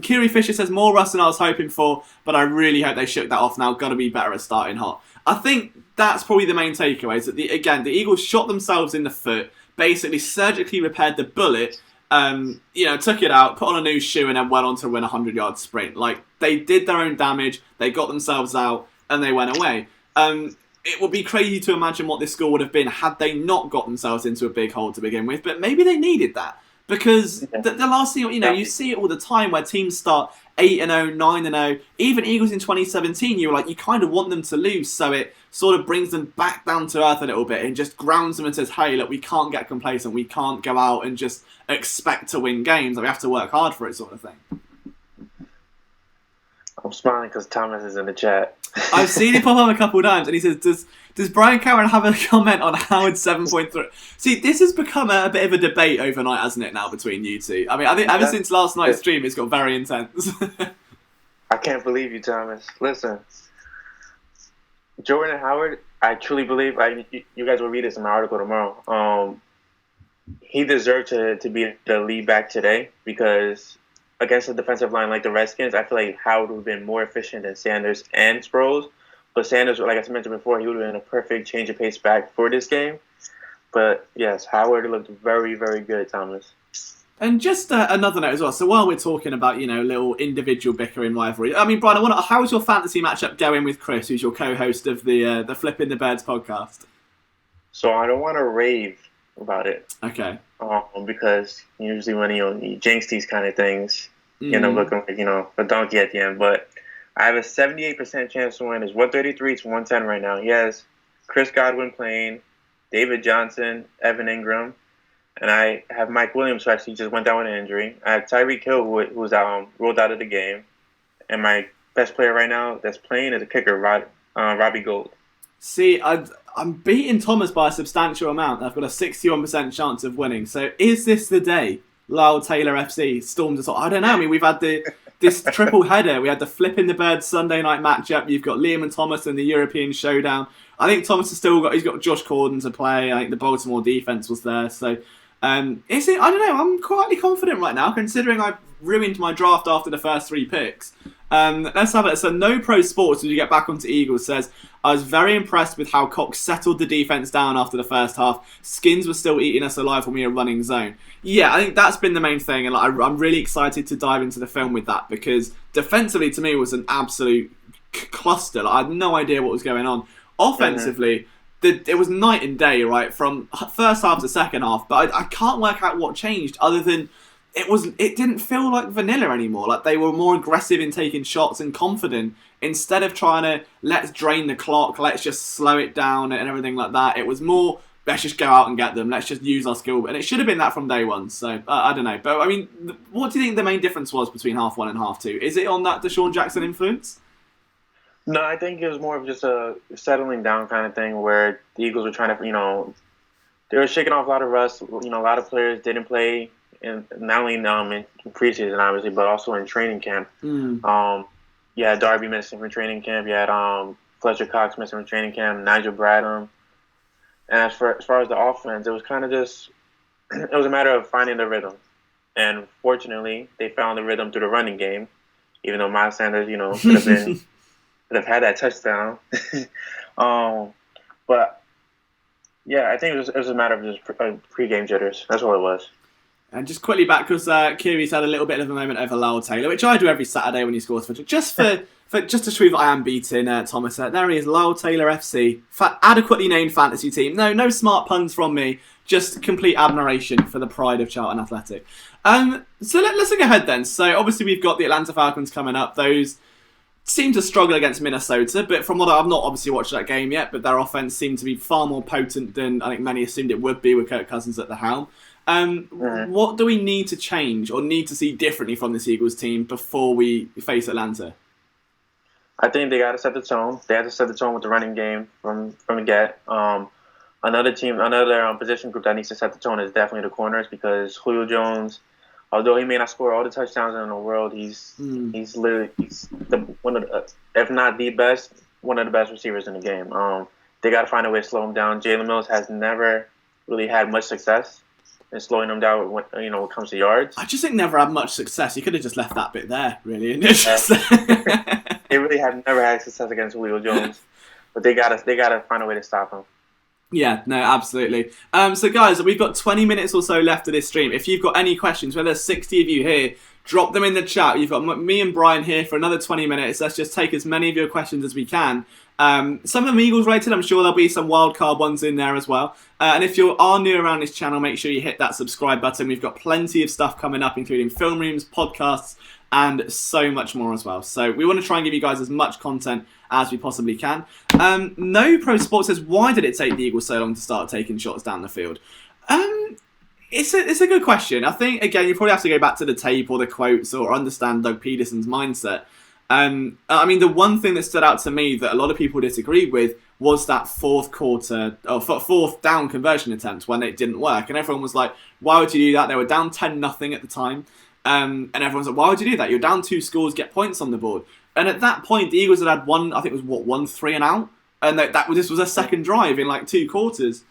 Kiri Fisher says, more rust than I was hoping for, but I really hope they shook that off now. Got to be better at starting hot. I think that's probably the main takeaway, is that the Eagles shot themselves in the foot, basically surgically repaired the bullet, took it out, put on a new shoe, and then went on to win a 100-yard sprint. Like, they did their own damage, they got themselves out, and they went away. It would be crazy to imagine what this score would have been had they not got themselves into a big hole to begin with, but maybe they needed that. Because the last thing, you see it all the time where teams start 8-0, 9-0. Even Eagles in 2017, you kind of want them to lose, so it sort of brings them back down to earth a little bit and just grounds them and says, hey, look, we can't get complacent. We can't go out and just expect to win games. We have to work hard for it, sort of thing. I'm smiling because Thomas is in the chat. I've seen it pop up a couple of times, and he says, does Brian Cameron have a comment on Howard's 7.3? See, this has become a bit of a debate overnight, hasn't it, now, between you two? I mean, I think ever since last night's stream, it's got very intense. I can't believe you, Thomas. Listen, Jordan Howard, I truly believe, you guys will read this in my article tomorrow, he deserved to be the lead back today, because against a defensive line like the Redskins, I feel like Howard would have been more efficient than Sanders and Sproles. But Sanders, like I mentioned before, he would have been a perfect change of pace back for this game. But yes, Howard looked very, very good, Thomas. And just another note as well. So while we're talking about, little individual bickering rivalry, I mean, Brian, how's your fantasy matchup going with Chris, who's your co-host of the Flipping the Birds podcast? So I don't want to rave about it. Okay. Because usually when you jinx these kind of things, you end up looking like, a donkey at the end. But I have a 78% chance to win. It's 133 to 110 right now. He has Chris Godwin playing, David Johnson, Evan Ingram, and I have Mike Williams, who actually just went down with an injury. I have Tyreek Hill, who's rolled out of the game. And my best player right now that's playing is a kicker, Robbie Gould. See, I'm beating Thomas by a substantial amount. I've got a 61% chance of winning. So is this the day Lyle Taylor FC storms us? I don't know. I mean, we've had this triple header. We had the Flipping the Birds Sunday night matchup. You've got Liam and Thomas in the European showdown. I think Thomas has he's got Josh Corden to play. I think the Baltimore defense was there. So is it? I don't know. I'm quietly confident right now, considering I ruined my draft after the first 3 picks. Let's have it. So No Pro Sports, as you get back onto Eagles, says, I was very impressed with how Cox settled the defense down after the first half. Skins were still eating us alive when we were running zone. Yeah, I think that's been the main thing, and I'm really excited to dive into the film with that, because defensively, to me, it was an absolute cluster. I had no idea what was going on. Offensively, it was night and day, right, from first half to second half, but I can't work out what changed, other than it didn't feel like vanilla anymore. Like, they were more aggressive in taking shots and confident, instead of trying to let's drain the clock, let's just slow it down and everything like that. It was more, let's just go out and get them, let's just use our skill. And it should have been that from day one. So I don't know, but I mean, what do you think the main difference was between half one and half two? Is it on that DeSean Jackson influence? No, I think it was more of just a settling down kind of thing, where the Eagles were trying to, they were shaking off a lot of rust. A lot of players didn't play, and not only in preseason, obviously, but also in training camp. You had Darby missing from training camp. You had Fletcher Cox missing from training camp. Nigel Bradham. And as far as the offense, it was kind of just it was a matter of finding the rhythm. And fortunately, they found the rhythm through the running game. Even though Miles Sanders, could have had that touchdown. But yeah, I think it was a matter of just pre-game jitters. That's all it was. And just quickly back, because Kiri's had a little bit of a moment over Lyle Taylor, which I do every Saturday when he scores for just to prove that I am beating Thomas. There he is, Lyle Taylor FC, adequately named fantasy team. No smart puns from me, just complete admiration for the pride of Charlton Athletic. So let's look ahead then. So obviously we've got the Atlanta Falcons coming up. Those seem to struggle against Minnesota, but from what I've not obviously watched that game yet, but their offense seemed to be far more potent than I think many assumed it would be with Kirk Cousins at the helm. What do we need to change or need to see differently from this Eagles team before we face Atlanta? I think they got to set the tone. They have to set the tone with the running game from the get. Another position group that needs to set the tone is definitely the corners, because Julio Jones, although he may not score all the touchdowns in the world, he's one of the, if not the best, one of the best receivers in the game. They got to find a way to slow him down. Jalen Mills has never really had much success in slowing him down when it comes to yards. I just think never had much success. He could have just left that bit there, really. They really have never had success against Julio Jones, but they gotta find a way to stop him. Yeah, no, absolutely. So guys, we've got 20 minutes or so left of this stream. If you've got any questions, whether there's 60 of you here, drop them in the chat. You've got me and Brian here for another 20 minutes. Let's just take as many of your questions as we can. Some of them Eagles related. I'm sure there'll be some wild card ones in there as well. And if you are new around this channel, make sure you hit that subscribe button. We've got plenty of stuff coming up, including film rooms, podcasts, and so much more as well. So we want to try and give you guys as much content as we possibly can. No Pro Sports says, why did it take the Eagles so long to start taking shots down the field? It's a good question. I think, again, you probably have to go back to the tape or the quotes or understand Doug Peterson's mindset. I mean, the one thing that stood out to me that a lot of people disagreed with was that fourth down conversion attempt when it didn't work. And everyone was like, why would you do that? They were down 10-0 at the time. And everyone's like, why would you do that? You're down 2 scores, get points on the board. And at that point, the Eagles had one, I think it was, 1 3 and out? And this was a second drive in like 2 quarters.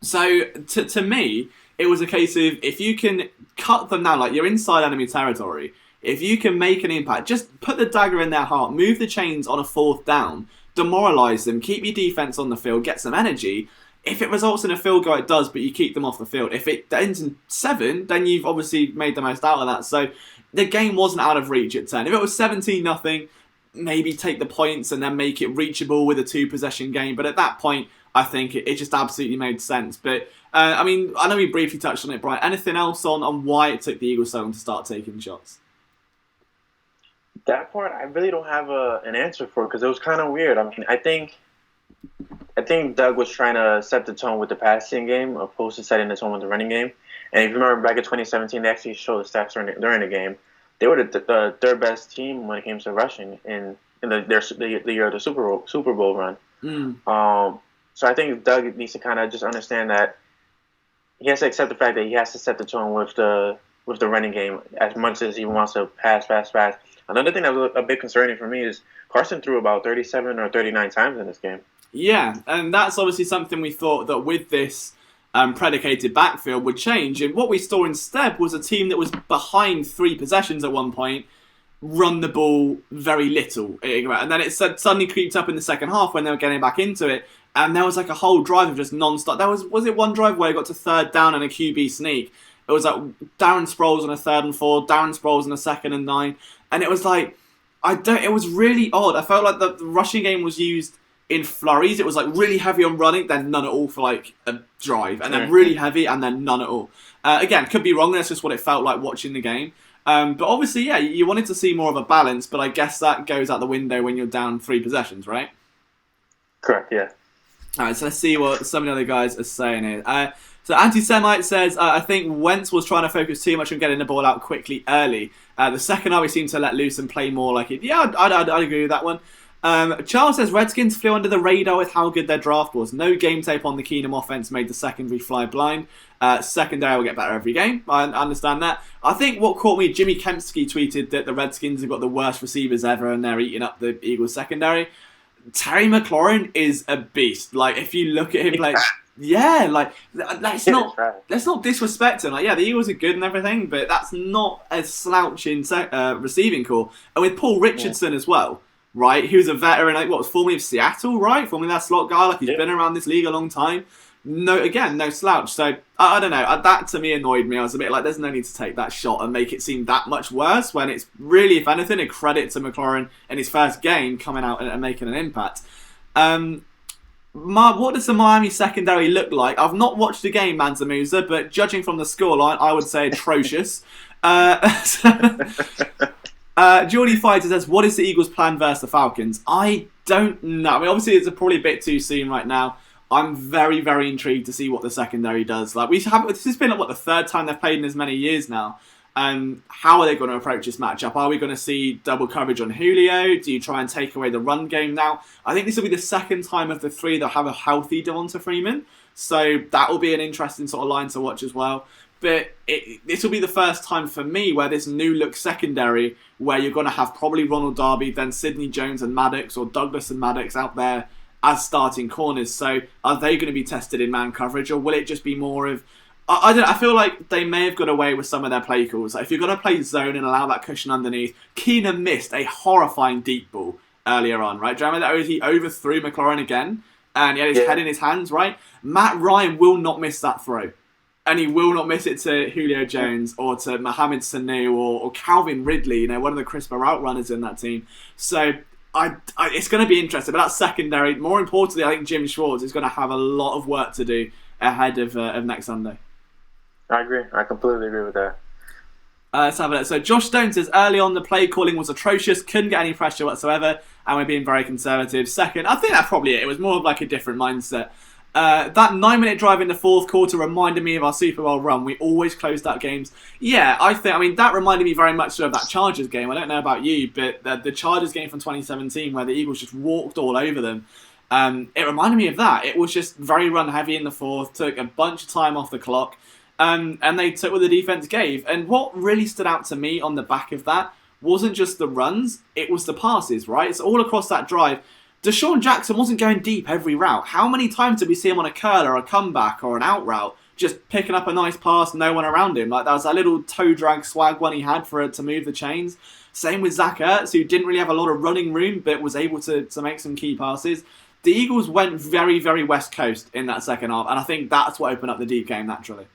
So to me, it was a case of, if you can cut them down, like you're inside enemy territory, if you can make an impact, just put the dagger in their heart, move the chains on a 4th down, demoralise them, keep your defence on the field, get some energy. If it results in a field goal, it does, but you keep them off the field. If it ends in 7, then you've obviously made the most out of that. So the game wasn't out of reach at 10. If it was 17-0, maybe take the points and then make it reachable with a 2-possession game. But at that point, I think it just absolutely made sense. But, I mean, I know we briefly touched on it, Brian. Anything else on why it took the Eagles so long to start taking shots? That part, I really don't have an answer for, because it was kind of weird. I mean, I think Doug was trying to set the tone with the passing game opposed to setting the tone with the running game. And if you remember back in 2017, they actually showed the stats during the game. They were the third best team when it came to rushing in the year of the Super Bowl run. So I think Doug needs to kind of just understand that he has to accept the fact that he has to set the tone with the running game as much as he wants to pass. Another thing that was a bit concerning for me is Carson threw about 37 or 39 times in this game. Yeah, and that's obviously something we thought that with this predicated backfield would change. And what we saw instead was a team that was behind 3 possessions at one point run the ball very little. And then it suddenly creeped up in the second half when they were getting back into it. And there was like a whole drive of just non-stop. Was it one drive where it got to 3rd down and a QB sneak? It was like Darren Sproles on a 3rd and 4, Darren Sproles on a 2nd and 9. And it was like, it was really odd. I felt like the rushing game was used in flurries. It was like really heavy on running, then none at all for like a drive. And then really heavy, and then none at all. Again, could be wrong. That's just what it felt like watching the game. But obviously, yeah, you wanted to see more of a balance, but I guess that goes out the window when you're down 3 possessions, right? Correct, yeah. All right, so let's see what some of the other guys are saying here. So Anti-Semite says, I think Wentz was trying to focus too much on getting the ball out quickly early. The second half, he seemed to let loose and play more like it. Yeah, I'd agree with that one. Charles says, Redskins flew under the radar with how good their draft was. No game tape on the Keenum offense made the secondary fly blind. Secondary will get better every game. I understand that. I think what caught me, Jimmy Kempski tweeted that the Redskins have got the worst receivers ever and they're eating up the Eagles secondary. Terry McLaurin is a beast. Like, if you look at him, like, let's not disrespect him. Like, yeah, the Eagles are good and everything, but that's not a slouching receiving core. And with Paul Richardson as well, right? He was a veteran, like, formerly of Seattle, right? Formerly that slot guy. Like, he's been around this league a long time. No slouch. So, I don't know. That, to me, annoyed me. I was a bit like, there's no need to take that shot and make it seem that much worse when it's really, if anything, a credit to McLaurin in his first game coming out and making an impact. What does the Miami secondary look like? I've not watched the game, Manzamusa, but judging from the scoreline, I would say atrocious. Geordie Fighter says, what is the Eagles' plan versus the Falcons? I don't know. I mean, obviously, it's probably a bit too soon right now. I'm very, very intrigued to see what the secondary does. Like, this has been the third time they've played in as many years now. How are they going to approach this matchup? Are we going to see double coverage on Julio? Do you try and take away the run game now? I think this will be the second time of the three that have a healthy Devonta Freeman. So that will be an interesting sort of line to watch as well. But this will be the first time for me where this new look secondary, where you're going to have probably Ronald Darby, then Sidney Jones and Maddox, or Douglas and Maddox out there as starting corners. So are they going to be tested in man coverage, or will it just be more of... I don't know, I feel like they may have got away with some of their play calls. Like, if you're going to play zone and allow that cushion underneath, Keenan missed a horrifying deep ball earlier on, right? Do you remember that? He overthrew McLaurin again, and he had his head in his hands, right? Matt Ryan will not miss that throw. And he will not miss it to Julio Jones or to Mohamed Sanu or Calvin Ridley, one of the crisper route runners in that team. So it's going to be interesting. But that secondary, more importantly, I think Jim Schwartz is going to have a lot of work to do ahead of next Sunday. I agree. I completely agree with that. Let's have a look. So Josh Stone says, early on the play calling was atrocious, couldn't get any pressure whatsoever, and we're being very conservative. Second, I think that's probably it. It was more of like a different mindset. That 9-minute drive in the fourth quarter reminded me of our Super Bowl run. We always closed out games. Yeah, that reminded me very much of that Chargers game. I don't know about you, but the Chargers game from 2017 where the Eagles just walked all over them. It reminded me of that. It was just very run heavy in the fourth, took a bunch of time off the clock. And they took what the defense gave. And what really stood out to me on the back of that wasn't just the runs, it was the passes, right? It's all across that drive. DeSean Jackson wasn't going deep every route. How many times did we see him on a curl or a comeback or an out route, just picking up a nice pass, no one around him? Like, that was that little toe drag swag one he had to move the chains. Same with Zach Ertz, who didn't really have a lot of running room, but was able to make some key passes. The Eagles went very, very West Coast in that second half, and I think that's what opened up the deep game naturally.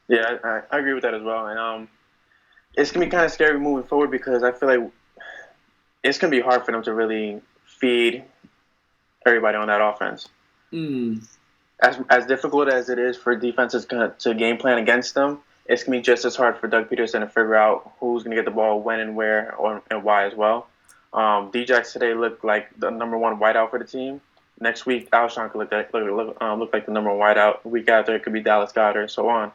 Yeah, I agree with that as well. And it's going to be kind of scary moving forward because I feel like it's going to be hard for them to really feed everybody on that offense. As difficult as it is for defenses to game plan against them, it's going to be just as hard for Doug Peterson to figure out who's going to get the ball when and where and why as well. D-Jax today looked like the number one wideout for the team. Next week, Alshon could look like the number one wideout. The week after, it could be Dallas Goedert and so on.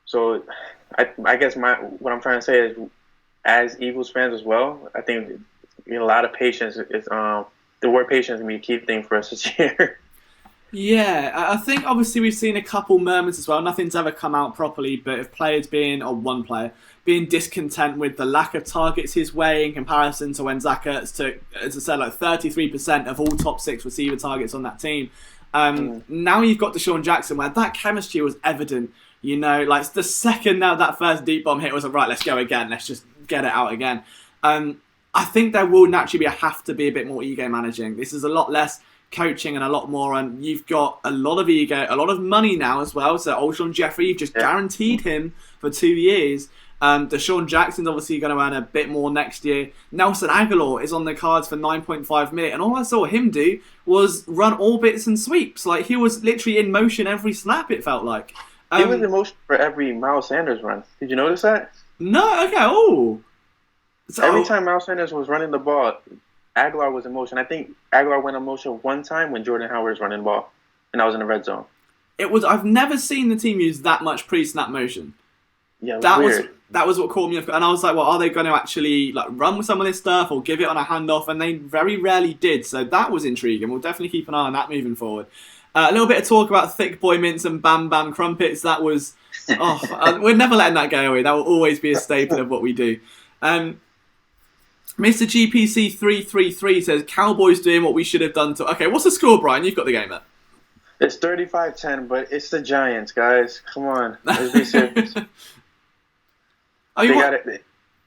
So I guess what I'm trying to say is, as Eagles fans as well, I think a lot of patience is the word patience is going to be a key thing for us this year. Yeah, I think obviously we've seen a couple murmurs as well. Nothing's ever come out properly, but if one player being discontent with the lack of targets his way in comparison to when Zach Ertz took, as I said, like 33% of all top 6 receiver targets on that team. Now you've got DeSean Jackson, where that chemistry was evident. Like the second now that first deep bomb hit was like, right, let's go again. Let's just get it out again. I think there will naturally have to be a bit more ego managing. This is a lot less coaching and a lot more, and you've got a lot of ego, a lot of money now as well. So Alshon Jeffrey, you've just guaranteed him for 2 years. DeSean Jackson's obviously going to earn a bit more next year. Nelson Aguilar is on the cards for $9.5 million, and all I saw him do was run all bits and sweeps. Like, he was literally in motion every snap, it felt like. He was in motion for every Miles Sanders run. Did you notice that? No, okay, So, every time Miles Sanders was running the ball, Aguilar was in motion. I think Aguilar went in motion one time when Jordan Howard was running the ball, and I was in the red zone. I've never seen the team use that much pre-snap motion. Yeah, that was what caught me off. And I was like, well, are they going to actually run with some of this stuff or give it on a handoff? And they very rarely did. So that was intriguing. We'll definitely keep an eye on that moving forward. A little bit of talk about thick boy mints and bam bam crumpets. That was, we're never letting that go away. That will always be a staple of what we do. Mr. GPC 333 says Cowboys doing what we should have done to. Okay, what's the score, Brian? You've got the game up. It's 35-10, but it's the Giants, guys. Come on, let's be serious.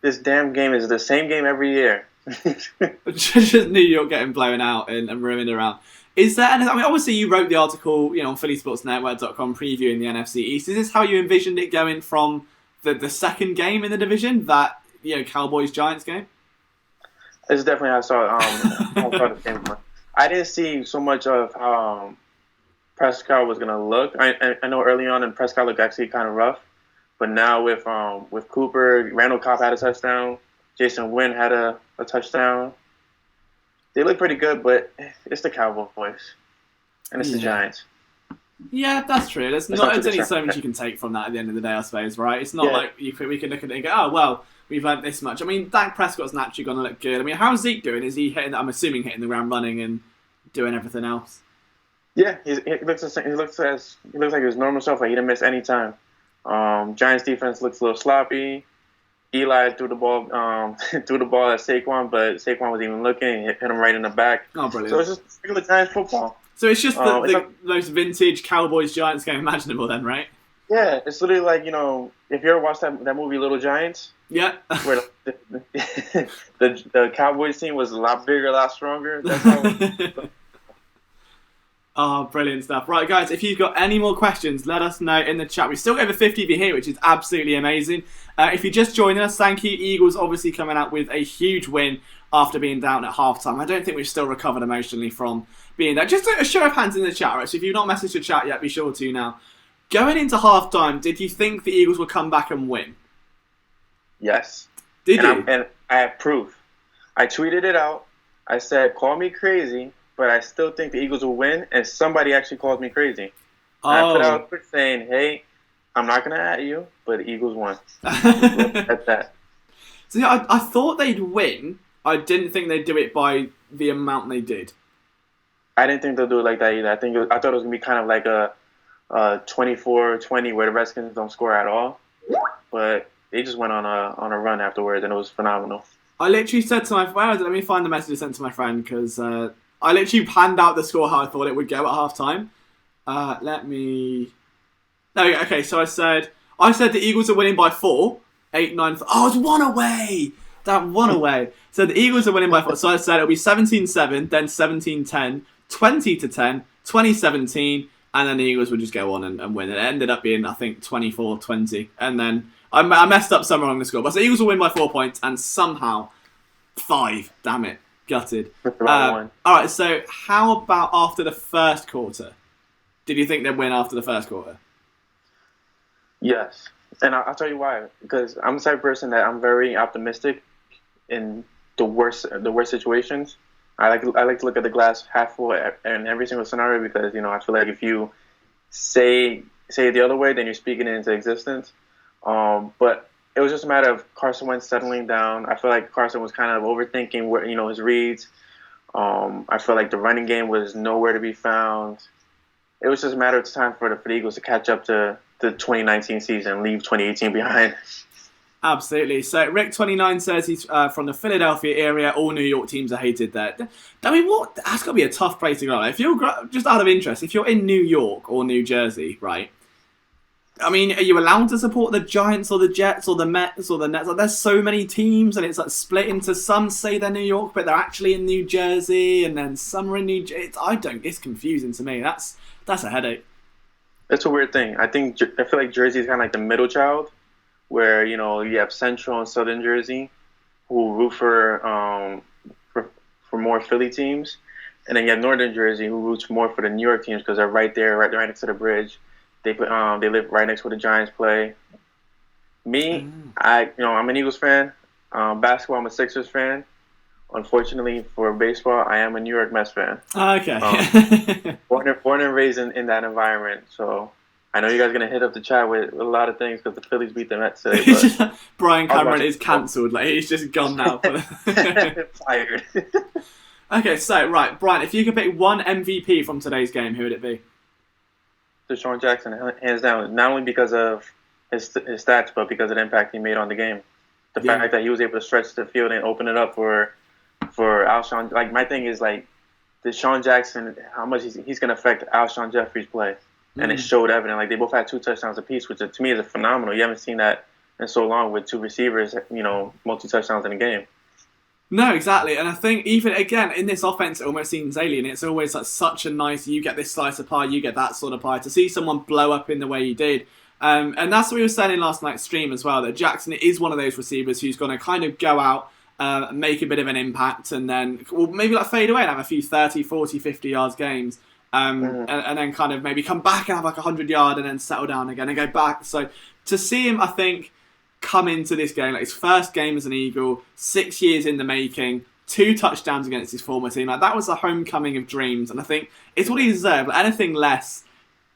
This damn game is the same game every year. Just New York getting blown out and ruined around. Is there anything? I mean, obviously you wrote the article, on PhillySportsNetwork.com previewing the NFC East. Is this how you envisioned it going from the second game in the division, that Cowboys-Giants game? It's definitely how I saw the game. I didn't see so much of how Prescott was going to look. I know early on in Prescott looked actually kind of rough, but now with Cooper, Randall Cobb had a touchdown, Jason Wynn had a touchdown. They look pretty good, but it's the Cowboys and it's the Giants. Yeah, that's true. There's only so much you can take from that at the end of the day, I suppose, right? It's not like we can look at it and go, oh, well, we've learned this much. I mean, Dak Prescott's naturally going to look good. I mean, how's Zeke doing? Is he hitting? I'm assuming hitting the ground running and doing everything else. Yeah, he looks like his normal self. Like he didn't miss any time. Giants defense looks a little sloppy. Eli threw the ball at Saquon, but Saquon wasn't even looking. Hit him right in the back. Oh, brilliant! So it's just regular Giants football. So it's just the most vintage Cowboys-Giants game imaginable, then, right? Yeah, it's literally like if you ever watched that movie Little Giants. Yeah. Where the Cowboys team was a lot bigger, a lot stronger. That's how. Oh, brilliant stuff. Right, guys, if you've got any more questions, let us know in the chat. We've still got over 50 of you here, which is absolutely amazing. If you're just joining us, thank you. Eagles obviously coming out with a huge win after being down at halftime. I don't think we've still recovered emotionally from being there. Just a show of hands in the chat, right? So if you've not messaged the chat yet, be sure to now. Going into halftime, did you think the Eagles would come back and win? Yes. Did you? And I have proof. I tweeted it out. I said, call me crazy, but I still think the Eagles will win, and somebody actually called me crazy. I put out a tweet saying, hey, I'm not going to at you, but the Eagles won. That's that. So yeah, I thought they'd win. I didn't think they'd do it by the amount they did. I didn't think they'll do it like that either. I thought it was going to be kind of like a 24-20 where the Redskins don't score at all. But they just went on a run afterwards, and it was phenomenal. I literally said to my friend, let me find the message I sent to my friend, because I literally panned out the score how I thought it would go at halftime. Okay, so I said the Eagles are winning by 4, 8, 9. Oh, it's one away. That one away. So the Eagles are winning by 4. So I said it'll be 17-7, then 17-10, 20-10, 20-17, and then the Eagles would just go on and win. It ended up being, I think, 24-20, and then I messed up somewhere along the score. But the Eagles will win by 4 points, and somehow 5. Damn it. Gutted. All right, so how about after the first quarter? Did you think they'd win after the first quarter? Yes. And I'll tell you why. Because I'm the type of person that I'm very optimistic in the worst situations. I like to look at the glass half full in every single scenario, because I feel like if you say it the other way, then you're speaking it into existence. But it was just a matter of Carson Wentz settling down. I feel like Carson was kind of overthinking his reads. I feel like the running game was nowhere to be found. It was just a matter of time for the Eagles to catch up to the 2019 season and leave 2018 behind. Absolutely. So Rick29 says he's from the Philadelphia area. All New York teams are hated there. I mean, that's got to be a tough place to go. If you're just out of interest, if you're in New York or New Jersey, right? I mean, are you allowed to support the Giants or the Jets or the Mets or the Nets? Like, there's so many teams, and it's like split into some say they're New York, but they're actually in New Jersey, and then some are in New Jersey. It's confusing to me. That's a headache. It's a weird thing. I feel like Jersey is kind of like the middle child, where you have Central and Southern Jersey, who root for more Philly teams, and then you have Northern Jersey, who roots more for the New York teams because they're right there, right next to the bridge. They live right next where the Giants play. Me, I'm an Eagles fan. Basketball, I'm a Sixers fan. Unfortunately for baseball, I am a New York Mets fan. Okay. Born and raised in that environment, so I know you guys are gonna hit up the chat with a lot of things because the Phillies beat the Mets today. But Brian Cameron is cancelled. Like, he's just gone now. Fired. Okay, so right, Brian, if you could pick one MVP from today's game, who would it be? DeSean Jackson, hands down. Not only because of his stats, but because of the impact he made on the game. The fact that he was able to stretch the field and open it up for Alshon. Like, my thing is, like, DeSean Jackson, how much he's going to affect Alshon Jeffrey's play. And it showed evident. Like, they both had 2 touchdowns apiece, which to me is phenomenal. You haven't seen that in so long with 2 receivers, multi-touchdowns in a game. No, exactly. And I think even, again, in this offense, it almost seems alien. It's always like such a nice, you get this slice of pie, you get that sort of pie. To see someone blow up in the way he did. And that's what we were saying in last night's stream as well, that Jackson is one of those receivers who's going to kind of go out, make a bit of an impact, and then maybe like fade away and have a few 30, 40, 50 yards games. And then kind of maybe come back and have like 100-yard and then settle down again and go back. So to see him, I think, come into this game, like his first game as an Eagle, 6 years in the making, 2 touchdowns against his former team, like that was a homecoming of dreams, and I think it's what he deserved. Like, anything less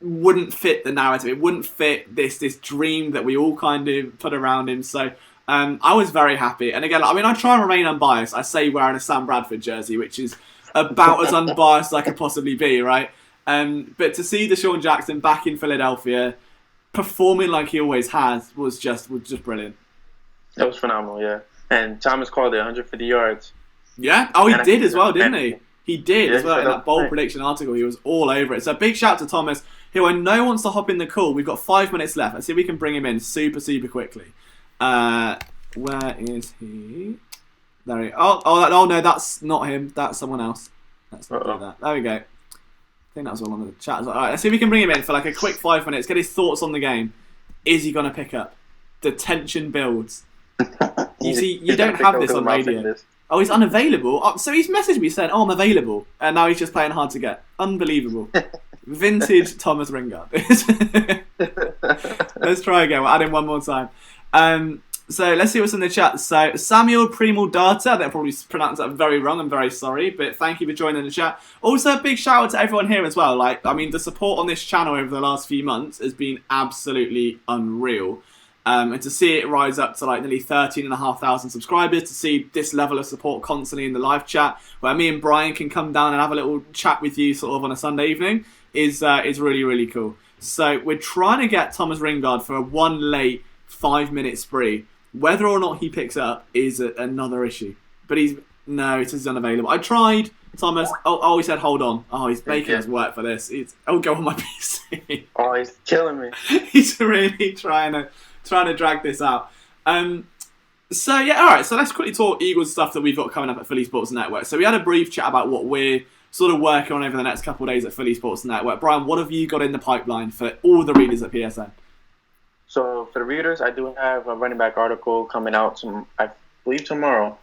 wouldn't fit the narrative. It wouldn't fit this dream that we all kind of put around him. So I was very happy. And again, I mean, I try and remain unbiased. I say wearing a Sam Bradford jersey, which is about as unbiased as I could possibly be, right? But to see DeSean Jackson back in Philadelphia, performing like he always has, was just brilliant. That was phenomenal, yeah. And Thomas called it 150 yards. Yeah? Oh, he did as well, didn't he? He did as well. In that bold prediction article, he was all over it. So big shout to Thomas, who I know wants to hop in the call. We've got 5 minutes left. Let's see if we can bring him in super, super quickly. Where is he? There he is. Oh, no, that's not him. That's someone else. Let's not do that. There we go. I think that was all on the chat. All right, let's see if we can bring him in for like a quick 5 minutes. Get his thoughts on the game. Is he going to pick up? The tension builds. You see, you don't have this on radio. Oh, he's unavailable? Oh, so he's messaged me saying, I'm available. And now he's just playing hard to get. Unbelievable. Vintage Thomas Ringard. Let's try again. We'll add him one more time. So let's see what's in the chat. So Samuel Primaldata, I think I probably pronounced that very wrong. I'm very sorry, but thank you for joining the chat. Also, a big shout out to everyone here as well. Like, I mean, the support on this channel over the last few months has been absolutely unreal. And to see it rise up to like nearly 13,500 subscribers, to see this level of support constantly in the live chat, where me and Brian can come down and have a little chat with you sort of on a Sunday evening, is really, really cool. So we're trying to get Thomas Ringard for a one late 5-minute spree. Whether or not he picks up is another issue. But it is unavailable. I tried, Thomas. Oh, he said, hold on. Oh, he's making us work for this. Go on my PC. Oh, he's killing me. He's really trying to drag this out. So yeah, all right. So let's quickly talk Eagles stuff that we've got coming up at Philly Sports Network. So we had a brief chat about what we're sort of working on over the next couple of days at Philly Sports Network. Brian, what have you got in the pipeline for all the readers at PSN? So for the readers, I do have a running back article coming out, I believe tomorrow.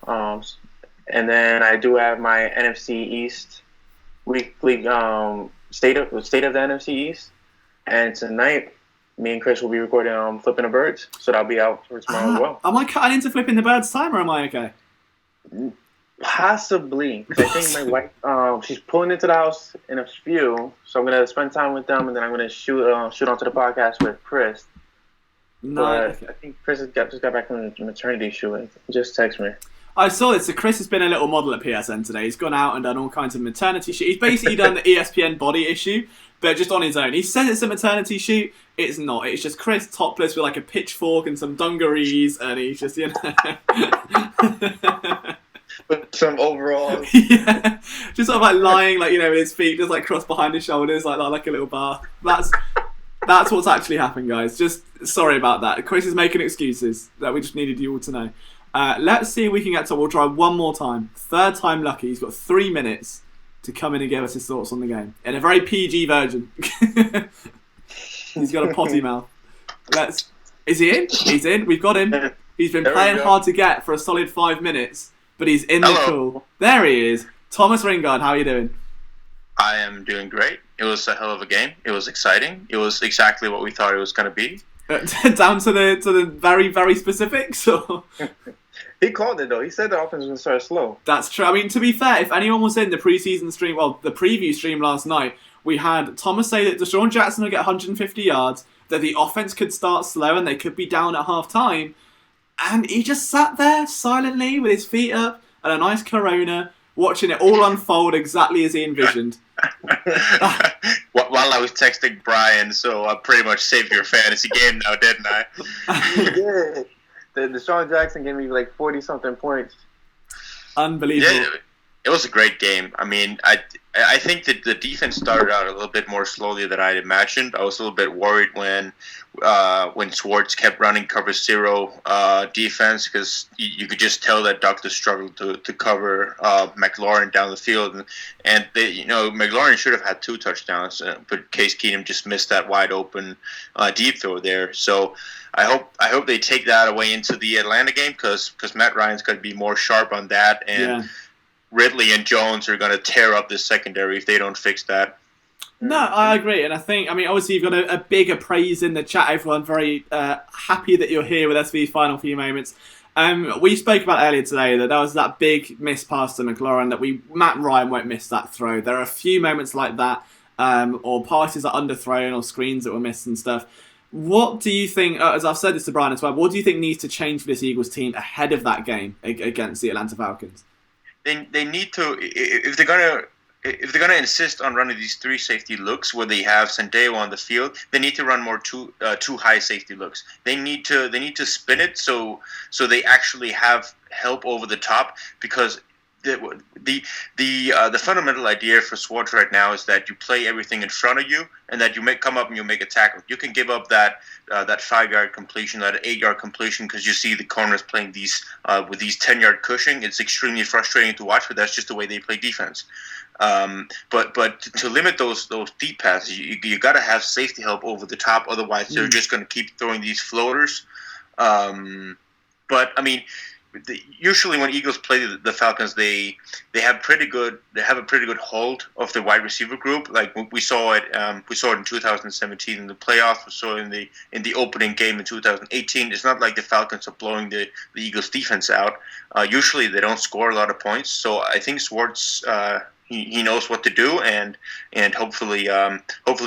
And then I do have my NFC East weekly state of the NFC East. And tonight, me and Chris will be recording Flipping the Birds, so that'll be out for tomorrow as well. Am I cutting into Flipping the Birds time, or am I okay? Possibly. I think my wife, she's pulling into the house in a few, so I'm going to spend time with them, and then I'm going to shoot onto the podcast with Chris. No, okay. I think Chris just got back from maternity shoot. Just text me. I saw this. So Chris has been a little model at PSN today. He's gone out and done all kinds of maternity shoot. He's basically done the ESPN body issue, but just on his own. He says it's a maternity shoot. It's not. It's just Chris topless with like a pitchfork and some dungarees, and he's just, with some overalls. Yeah, just sort of like lying, like, with his feet just like crossed behind his shoulders, like a little bar. That's what's actually happened, guys. Just sorry about that. Chris is making excuses that we just needed you all to know. Let's see if we can get to. We'll try one more time. Third time lucky. He's got 3 minutes to come in and give us his thoughts on the game in a very PG version. He's got a potty mouth. Is he in? He's in. We've got him. He's been playing hard to get for a solid 5 minutes, but he's in the call. There he is. Thomas Ringard, how are you doing? I am doing great. It was a hell of a game. It was exciting. It was exactly what we thought it was going to be. Down to the very, very specifics? Or? He called it, though. He said the offense was going to start slow. That's true. I mean, to be fair, if anyone was in the preseason stream, the preview stream last night, we had Thomas say that DeSean Jackson will get 150 yards, that the offense could start slow and they could be down at half-time. And he just sat there silently with his feet up and a nice Corona, watching it all unfold exactly as he envisioned. While I was texting Brian, so I pretty much saved your fantasy game now, didn't I? You did. DeSean Jackson gave me like 40-something points. Unbelievable. Yeah, it was a great game. I mean, I think that the defense started out a little bit more slowly than I'd imagined. I was a little bit worried when Schwartz kept running cover zero defense, because you could just tell that Doctor struggled to cover McLaurin down the field, and McLaurin should have had 2 touchdowns, but Case Keenum just missed that wide open deep throw there. So I hope they take that away into the Atlanta game, because Matt Ryan's going to be more sharp on that, and Ridley and Jones are going to tear up this secondary if they don't fix that. No, I agree. And I think, obviously you've got a bigger praise in the chat. Everyone very happy that you're here with us for these final few moments. We spoke about earlier today that there was that big miss pass to McLaurin that Matt Ryan won't miss that throw. There are a few moments like that, or passes that are underthrown, or screens that were missed and stuff. What do you think, as I've said this to Brian as well, what do you think needs to change for this Eagles team ahead of that game against the Atlanta Falcons? They need to, if they're gonna insist on running these 3 safety looks where they have Sendejo on the field, they need to run more two high safety looks. They need to spin it so they actually have help over the top, because the fundamental idea for Schwartz right now is that you play everything in front of you, and that you come up and you make a tackle. You can give up that 5-yard completion, that 8-yard completion, because you see the corners playing these with these 10-yard cushion. It's extremely frustrating to watch, but that's just the way they play defense. But to limit those deep passes, you got to have safety help over the top. Otherwise, they're just going to keep throwing these floaters. But I mean, usually when Eagles play the Falcons, they have a pretty good hold of the wide receiver group. Like we saw it in 2017 in the playoffs. We saw it in the opening game in 2018. It's not like the Falcons are blowing the Eagles defense out. Usually they don't score a lot of points. So I think Schwartz he knows what to do, and hopefully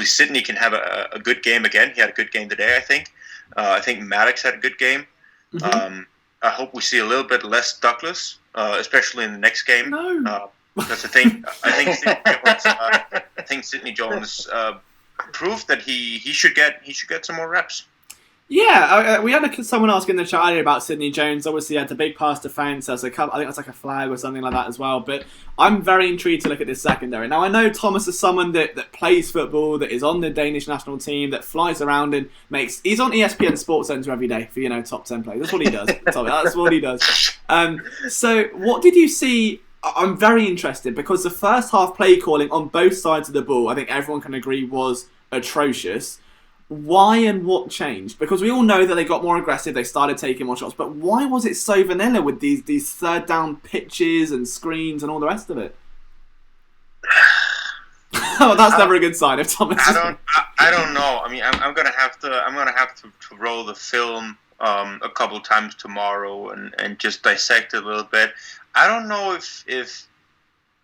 Sidney can have a good game again. He had a good game today, I think. I think Maddox had a good game. Mm-hmm. I hope we see a little bit less Douglas, especially in the next game. No. Because I think Sidney Jones proved that he should get some more reps. Yeah, we had someone ask in the chat earlier about Sidney Jones. Obviously, he had the big pass defense. There's I think that's like a flag or something like that as well. But I'm very intrigued to look at this secondary. Now, I know Thomas is someone that plays football, that is on the Danish national team, that flies around and he's on ESPN Sports Center every day for top 10 plays. That's what he does. That's what he does. So, what did you see? I'm very interested, because the first half play calling on both sides of the ball, I think everyone can agree, was atrocious. Why and what changed? Because we all know that they got more aggressive, they started taking more shots, but why was it so vanilla with these third down pitches and screens and all the rest of it? Oh, that's never a good sign if Thomas. I don't know. I mean, I'm gonna have to roll the film a couple times tomorrow and just dissect it a little bit. I don't know if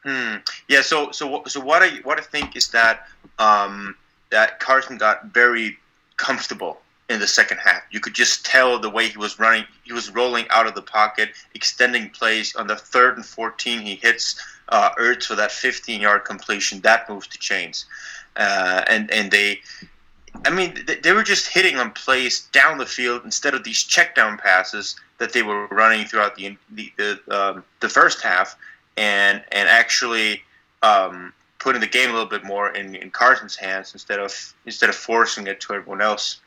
yeah. So what I think is that that Carson got very comfortable in the second half. You could just tell the way he was running. He was rolling out of the pocket, extending plays. On the 3rd and 14, he hits Ertz for that 15-yard completion. That moves the chains. And they were just hitting on plays down the field instead of these check down passes that they were running throughout the first half, and actually putting the game a little bit more in Carson's hands instead of forcing it to everyone else.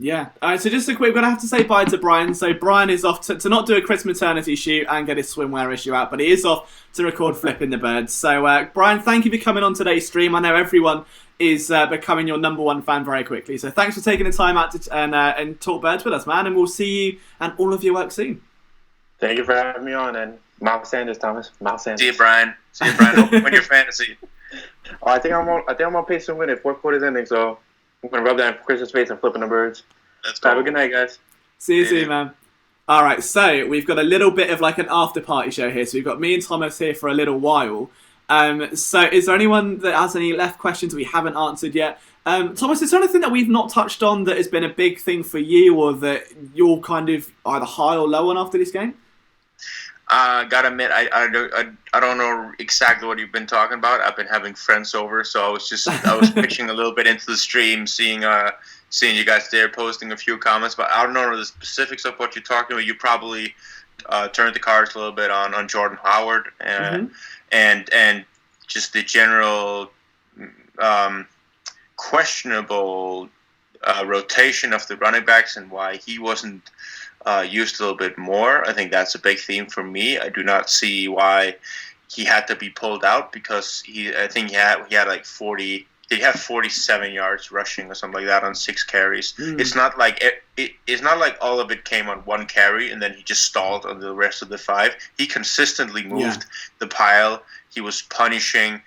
Yeah. All right, so just a quick, we're going to have to say bye to Brian. So Brian is off to not do a Chris maternity shoot and get his swimwear issue out, but he is off to record Flipping the Birds. So Brian, thank you for coming on today's stream. I know everyone is becoming your number one fan very quickly. So thanks for taking the time out to and talk birds with us, man. And we'll see you and all of your work soon. Thank you for having me on, and Miles Sanders, Thomas. Miles Sanders. See you, Brian. Win your fantasy. Oh, I think I'm on pace to win it. 4 quarters ending, so I'm gonna rub that in Chris's face and Flipping the Birds. Let's go. Have a good night, guys. See you soon, man. All right, so we've got a little bit of like an after party show here. So we've got me and Thomas here for a little while. So is there anyone that has any left questions we haven't answered yet? Thomas, is there anything that we've not touched on that has been a big thing for you, or that you're kind of either high or low on after this game? Gotta admit, I don't know exactly what you've been talking about. I've been having friends over, so I was pitching a little bit into the stream, seeing seeing you guys there posting a few comments, but I don't know the specifics of what you're talking about. You probably turned the cards a little bit on Jordan Howard and just the general questionable rotation of the running backs and why he wasn't used a little bit more. I think that's a big theme for me. I do not see why he had to be pulled out because I think he had like 40. He had 47 yards rushing or something like that on 6 carries. It's not like it's not like all of it came on 1 carry and then he just stalled on the rest of the 5. He consistently moved the pile. He was punishing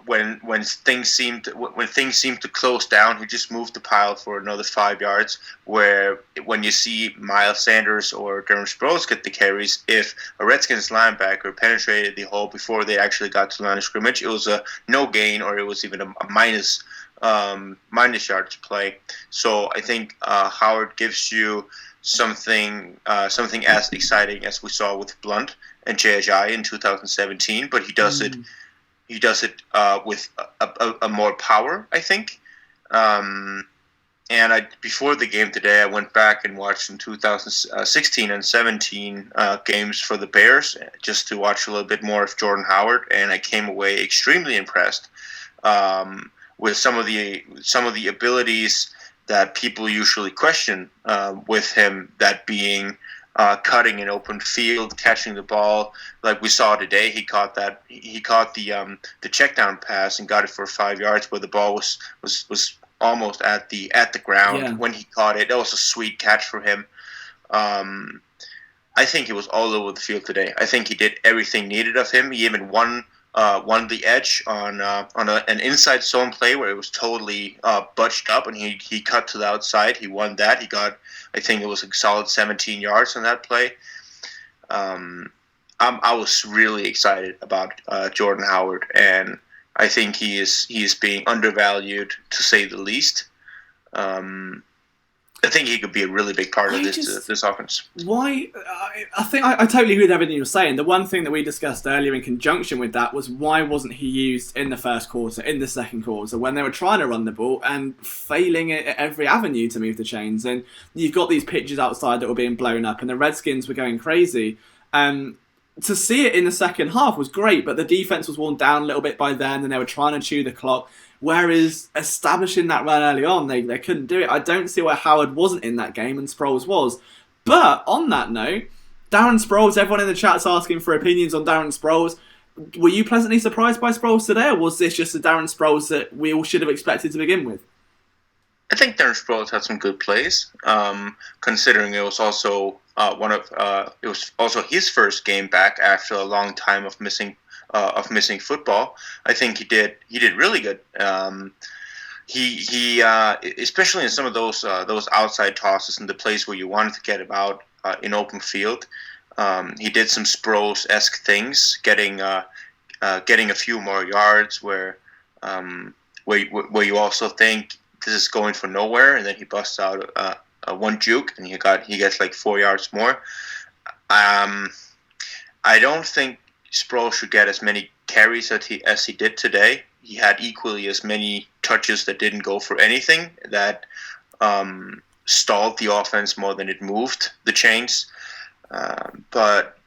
when things seemed to close down. He just moved the pile for another 5 yards. Where when you see Miles Sanders or Darren Sproles get the carries, if a Redskins linebacker penetrated the hole before they actually got to the line of scrimmage, it was a no gain or it was even a minus yards play. So I think Howard gives you something as exciting as we saw with Blunt and JHI in 2017, but he does it. He does it with a more power, I think. And before the game today, I went back and watched some 2016 and 17 games for the Bears just to watch a little bit more of Jordan Howard, and I came away extremely impressed with some of the abilities that people usually question with him. That being cutting an open field, catching the ball, like we saw today. He caught the check down pass and got it for 5 yards, where the ball was almost at the ground when he caught it. That was a sweet catch for him. I think he was all over the field today. I think he did everything needed of him. He even won the edge on an inside zone play where it was totally budged up, and he cut to the outside. He won that. He got, I think it was a solid 17 yards on that play. I was really excited about Jordan Howard, and I think he is being undervalued, to say the least. I think he could be a really big part of this offense. Why? I think I totally agree with everything you were saying. The one thing that we discussed earlier in conjunction with that was why wasn't he used in the first quarter, in the second quarter, when they were trying to run the ball and failing at every avenue to move the chains. And you've got these pitches outside that were being blown up, and the Redskins were going crazy. To see it in the second half was great, but the defense was worn down a little bit by then, and they were trying to chew the clock. Whereas establishing that run early on, they couldn't do it. I don't see why Howard wasn't in that game and Sproles was. But on that note, Darren Sproles, everyone in the chat's asking for opinions on Darren Sproles. Were you pleasantly surprised by Sproles today, or was this just the Darren Sproles that we all should have expected to begin with? I think Darren Sproles had some good plays, considering it was also it was also his first game back after a long time of missing football. I think he did really good. He especially in some of those outside tosses and the plays where you wanted to get him out in open field. He did some Sproles-esque things, getting a few more yards where you also think this is going for nowhere, and then he busts out one juke and he gets like 4 yards more. I don't think Sproles should get as many carries as he did today. He had equally as many touches that didn't go for anything, that stalled the offense more than it moved the chains. But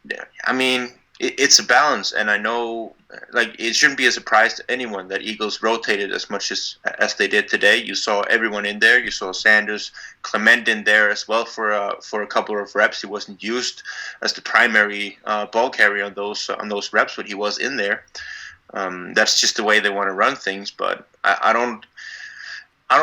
I mean, it's a balance, and I know like it shouldn't be a surprise to anyone that Eagles rotated as much as they did today. You saw everyone in there. You saw Sanders, Clement in there as well for a couple of reps. He wasn't used as the primary ball carrier on those reps, but he was in there. That's just the way they want to run things. But I don't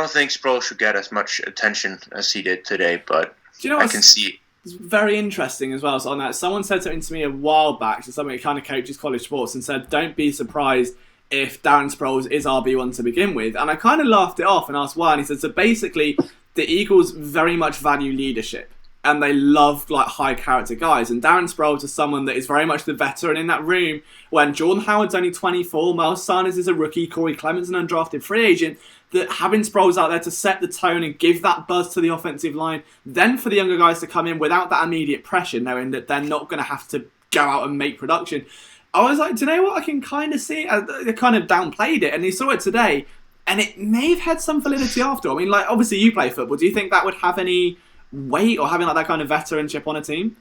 think Sproles should get as much attention as he did today. But I can see. It's very interesting as well. So on that, someone said something to me a while back, so somebody who kind of coaches college sports, and said, don't be surprised if Darren Sproles is RB1 to begin with. And I kind of laughed it off and asked why. And he said, so basically, the Eagles very much value leadership, and they love like high character guys. And Darren Sproles is someone that is very much the veteran in that room. When Jordan Howard's only 24, Miles Sanders is a rookie, Corey Clement's an undrafted free agent, that having Sproles out there to set the tone and give that buzz to the offensive line, then for the younger guys to come in without that immediate pressure, knowing that they're not going to have to go out and make production. I was like, do you know what? I can kind of see it. They kind of downplayed it, and you saw it today. and it may have had some validity after. I mean, like, obviously you play football. Do you think that would have any weight, or having like that kind of veteranship on a team?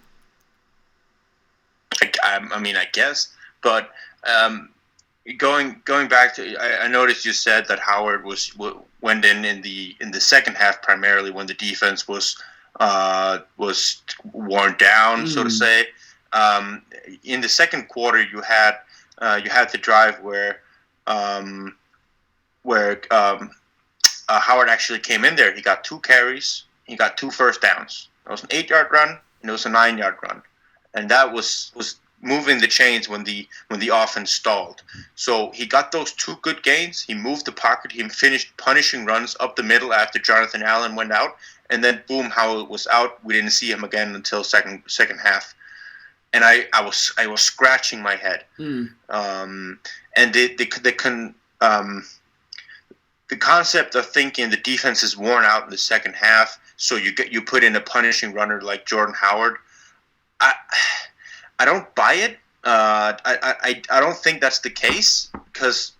I mean, I guess, but going back to, I noticed you said that Howard went in the second half primarily when the defense was worn down, so to say. In the second quarter, you had the drive where Howard actually came in there. He got 2 carries. He got 2 first downs. It was an 8-yard run and it was a 9-yard run, and that was moving the chains when the offense stalled. So he got those 2 good gains. He moved the pocket. He finished punishing runs up the middle after Jonathan Allen went out, and then boom, Howard was out. We didn't see him again until second half, and I was scratching my head. And the concept of thinking the defense is worn out in the second half, so you put in a punishing runner like Jordan Howard. I don't buy it. I don't think that's the case, because,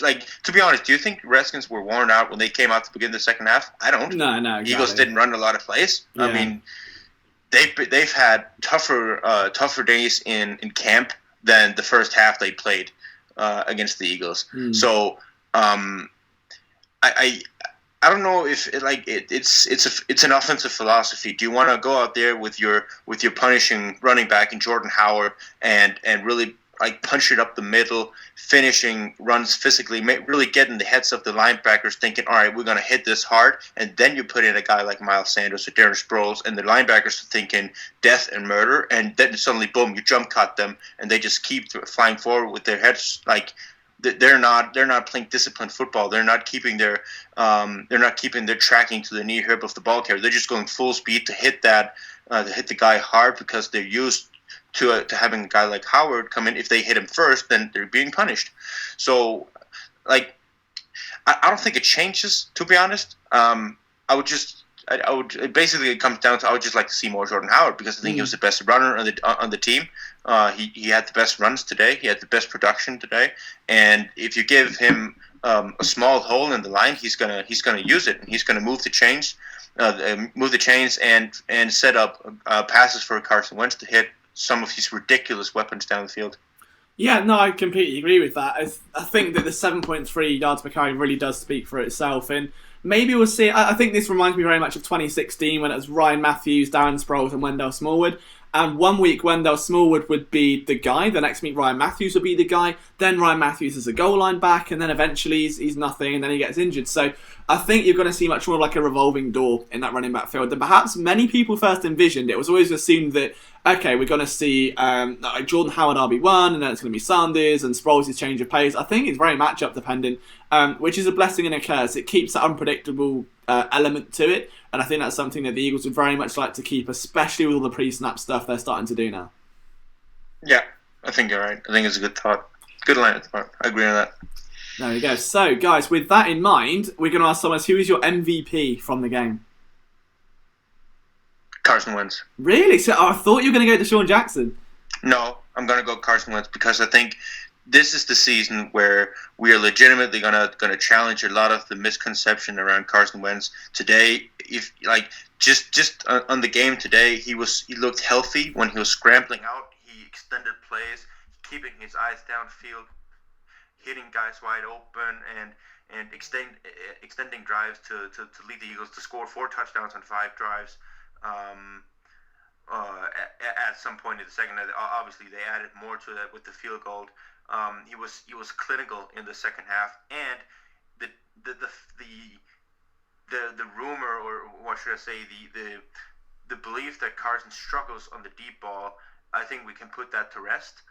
like, to be honest, do you think Redskins were worn out when they came out to begin the second half? I don't. No, exactly. Eagles didn't run a lot of plays. Yeah. I mean, they've had tougher days in camp than the first half they played against the Eagles. So I don't know if it's an offensive philosophy. Do you want to go out there with your punishing running back in Jordan Howard and really like punch it up the middle, finishing runs physically, really getting the heads of the linebackers thinking, all right, we're going to hit this hard, and then you put in a guy like Miles Sanders or Darren Sproles, and the linebackers are thinking death and murder, and then suddenly, boom, you jump cut them, and they just keep flying forward with their heads like they're not playing disciplined football. They're not keeping their tracking to the near hip of the ball carrier. They're just going full speed to hit the guy hard because they're used to having a guy like Howard come in. If they hit him first, then they're being punished. So, like, I don't think it changes, to be honest. Basically it comes down to I would just like to see more Jordan Howard, because I think he was the best runner on the team. He had the best runs today. He had the best production today. And if you give him a small hole in the line, he's gonna use it, and he's gonna move the chains and set up passes for Carson Wentz to hit some of these ridiculous weapons down the field. Yeah, no, I completely agree with that. I think that the 7.3 yards per carry really does speak for itself, and maybe we'll see. I think this reminds me very much of 2016 when it was Ryan Matthews, Darren Sproles, and Wendell Smallwood. And one week Wendell Smallwood would be the guy, the next week Ryan Matthews would be the guy, then Ryan Matthews is a goal line back, and then eventually he's nothing, and then he gets injured. So I think you're going to see much more like a revolving door in that running back field than perhaps many people first envisioned. It was always assumed that, okay, we're going to see like Jordan Howard RB1, and then it's going to be Sanders and Sproles' change of pace. I think it's very matchup dependent, which is a blessing and a curse. It keeps that unpredictable element to it, and I think that's something that the Eagles would very much like to keep, especially with all the pre-snap stuff they're starting to do now. Yeah, I think you're right. I think it's a good thought. Good line of thought. I agree on that. There we go. So, guys, with that in mind, we're going to ask Thomas, who is your MVP from the game? Carson Wentz. Really? So I thought you were going to go DeSean Jackson. No, I'm going to go Carson Wentz, because I think this is the season where we are legitimately going to challenge a lot of the misconception around Carson Wentz. Today, if like just on the game today, he looked healthy when he was scrambling out. He extended plays, keeping his eyes downfield, hitting guys wide open, and extending drives to lead the Eagles to score 4 touchdowns on 5 drives. At some point in the second, obviously they added more to that with the field goal. He was clinical in the second half, and the rumor, or what should I say, the belief that Carson struggles on the deep ball, I think we can put that to rest.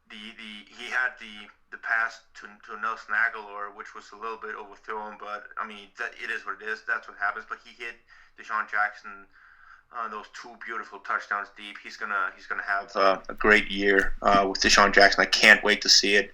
He had the pass to Nelson Aguilar, which was a little bit overthrown, but I mean it is what it is. That's what happens. But he hit DeSean Jackson those 2 beautiful touchdowns deep. He's gonna have a great year with DeSean Jackson. I can't wait to see it.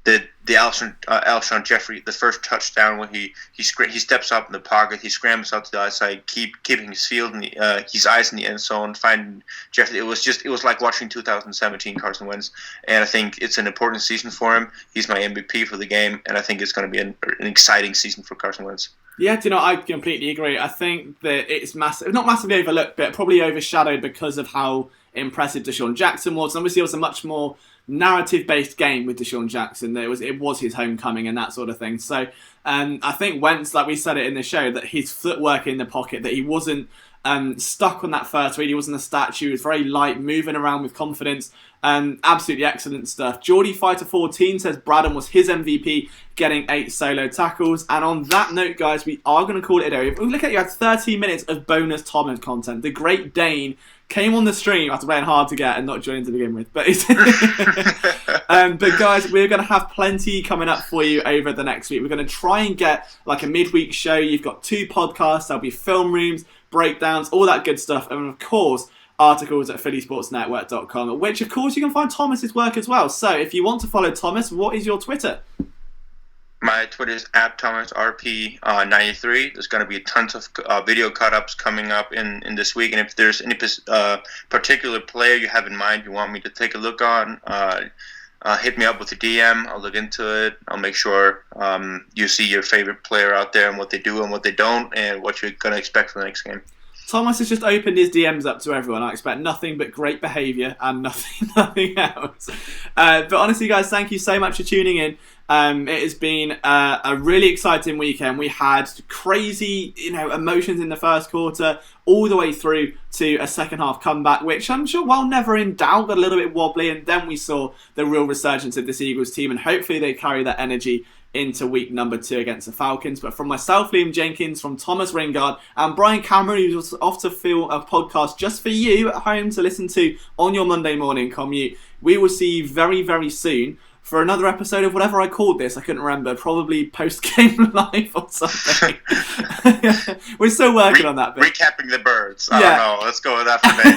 the Alshon Jeffrey, the first touchdown when he steps up in the pocket, he scrambles out to the outside, keeping his his eyes in the end zone, finding Jeffrey. It was like watching 2017 Carson Wentz, and I think it's an important season for him. He's my MVP for the game, and I think it's going to be an exciting season for Carson Wentz. Yeah, I completely agree. I think that it's not massively overlooked, but probably overshadowed because of how impressive DeSean Jackson was. And obviously, it was a much more narrative-based game with DeSean Jackson. It was his homecoming and that sort of thing. So I think Wentz, like we said it in the show, that his footwork in the pocket, that he wasn't stuck on that first read, he wasn't a statue, he was very light, moving around with confidence. Absolutely excellent stuff. Geordie Fighter 14 says Braddon was his MVP, getting 8 solo tackles. And on that note, guys, we are going to call it a day. If we look at, you had 30 minutes of bonus Thomas content. The Great Dane came on the stream after playing hard to get and not joining to begin with. But guys, we're going to have plenty coming up for you over the next week. We're going to try and get like a midweek show. You've got 2 podcasts. There'll be film rooms, breakdowns, all that good stuff. And of course, articles at phillysportsnetwork.com, which of course you can find Thomas's work as well. So if you want to follow Thomas, what is your Twitter? My Twitter is @ThomasRP93. There's going to be tons of video cut-ups coming up in this week. And if there's any particular player you have in mind you want me to take a look on, hit me up with a DM. I'll look into it. I'll make sure you see your favorite player out there and what they do and what they don't and what you're going to expect from the next game. Thomas has just opened his DMs up to everyone. I expect nothing but great behaviour and nothing else. But honestly, guys, thank you so much for tuning in. It has been a really exciting weekend. We had crazy, emotions in the first quarter, all the way through to a second half comeback, which I'm sure, while never in doubt, got a little bit wobbly. And then we saw the real resurgence of this Eagles team, and hopefully they carry that energy into week number 2 against the Falcons. But from myself, Liam Jenkins, from Thomas Ringard and Brian Cameron, who's off to film a podcast just for you at home to listen to on your Monday morning commute, we will see you very, very soon for another episode of whatever I called this. I couldn't remember. Probably post-game live or something. We're still working on that bit. Recapping the birds. I don't know. Let's go with that for me.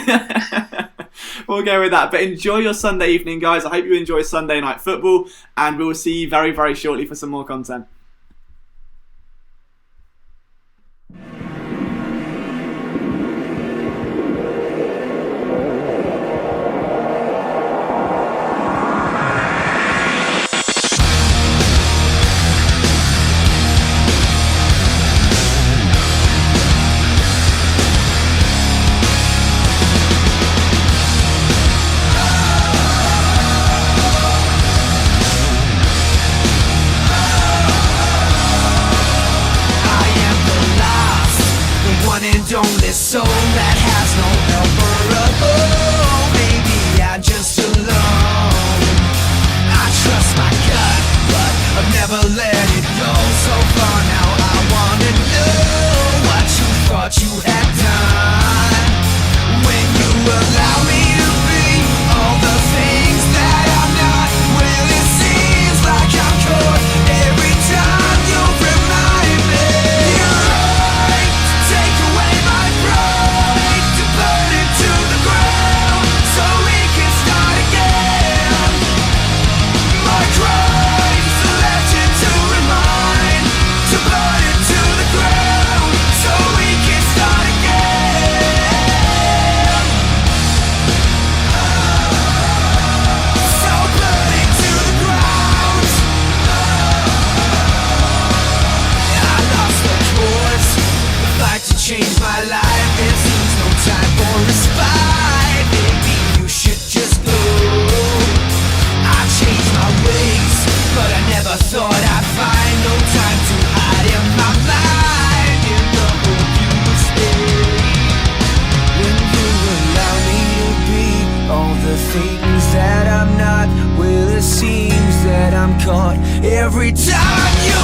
We'll go with that. But enjoy your Sunday evening, guys. I hope you enjoy Sunday night football. And we will see you very, very shortly for some more content. Only soul that has no helper above. Maybe I'm just alone. I trust my gut, but I've never let it go. So far now I wanna know what you thought you had done when you allow me to be all the things that I'm not. Well, it seems like I'm caught every time you remind me. You're right, take away my pride, to burn it to the ground so we can start again. My crime's a legend to remind, to burn it to the ground so we can start again. So burn it to the ground. I lost the course, the fight to change my life. There seems no time for respite. Maybe you should just go. I changed my ways, but I never thought I'd find no time to hide in my mind. In the hope you would stay when you allow me to be all the things that I'm not. Well, it seems that I'm caught every time you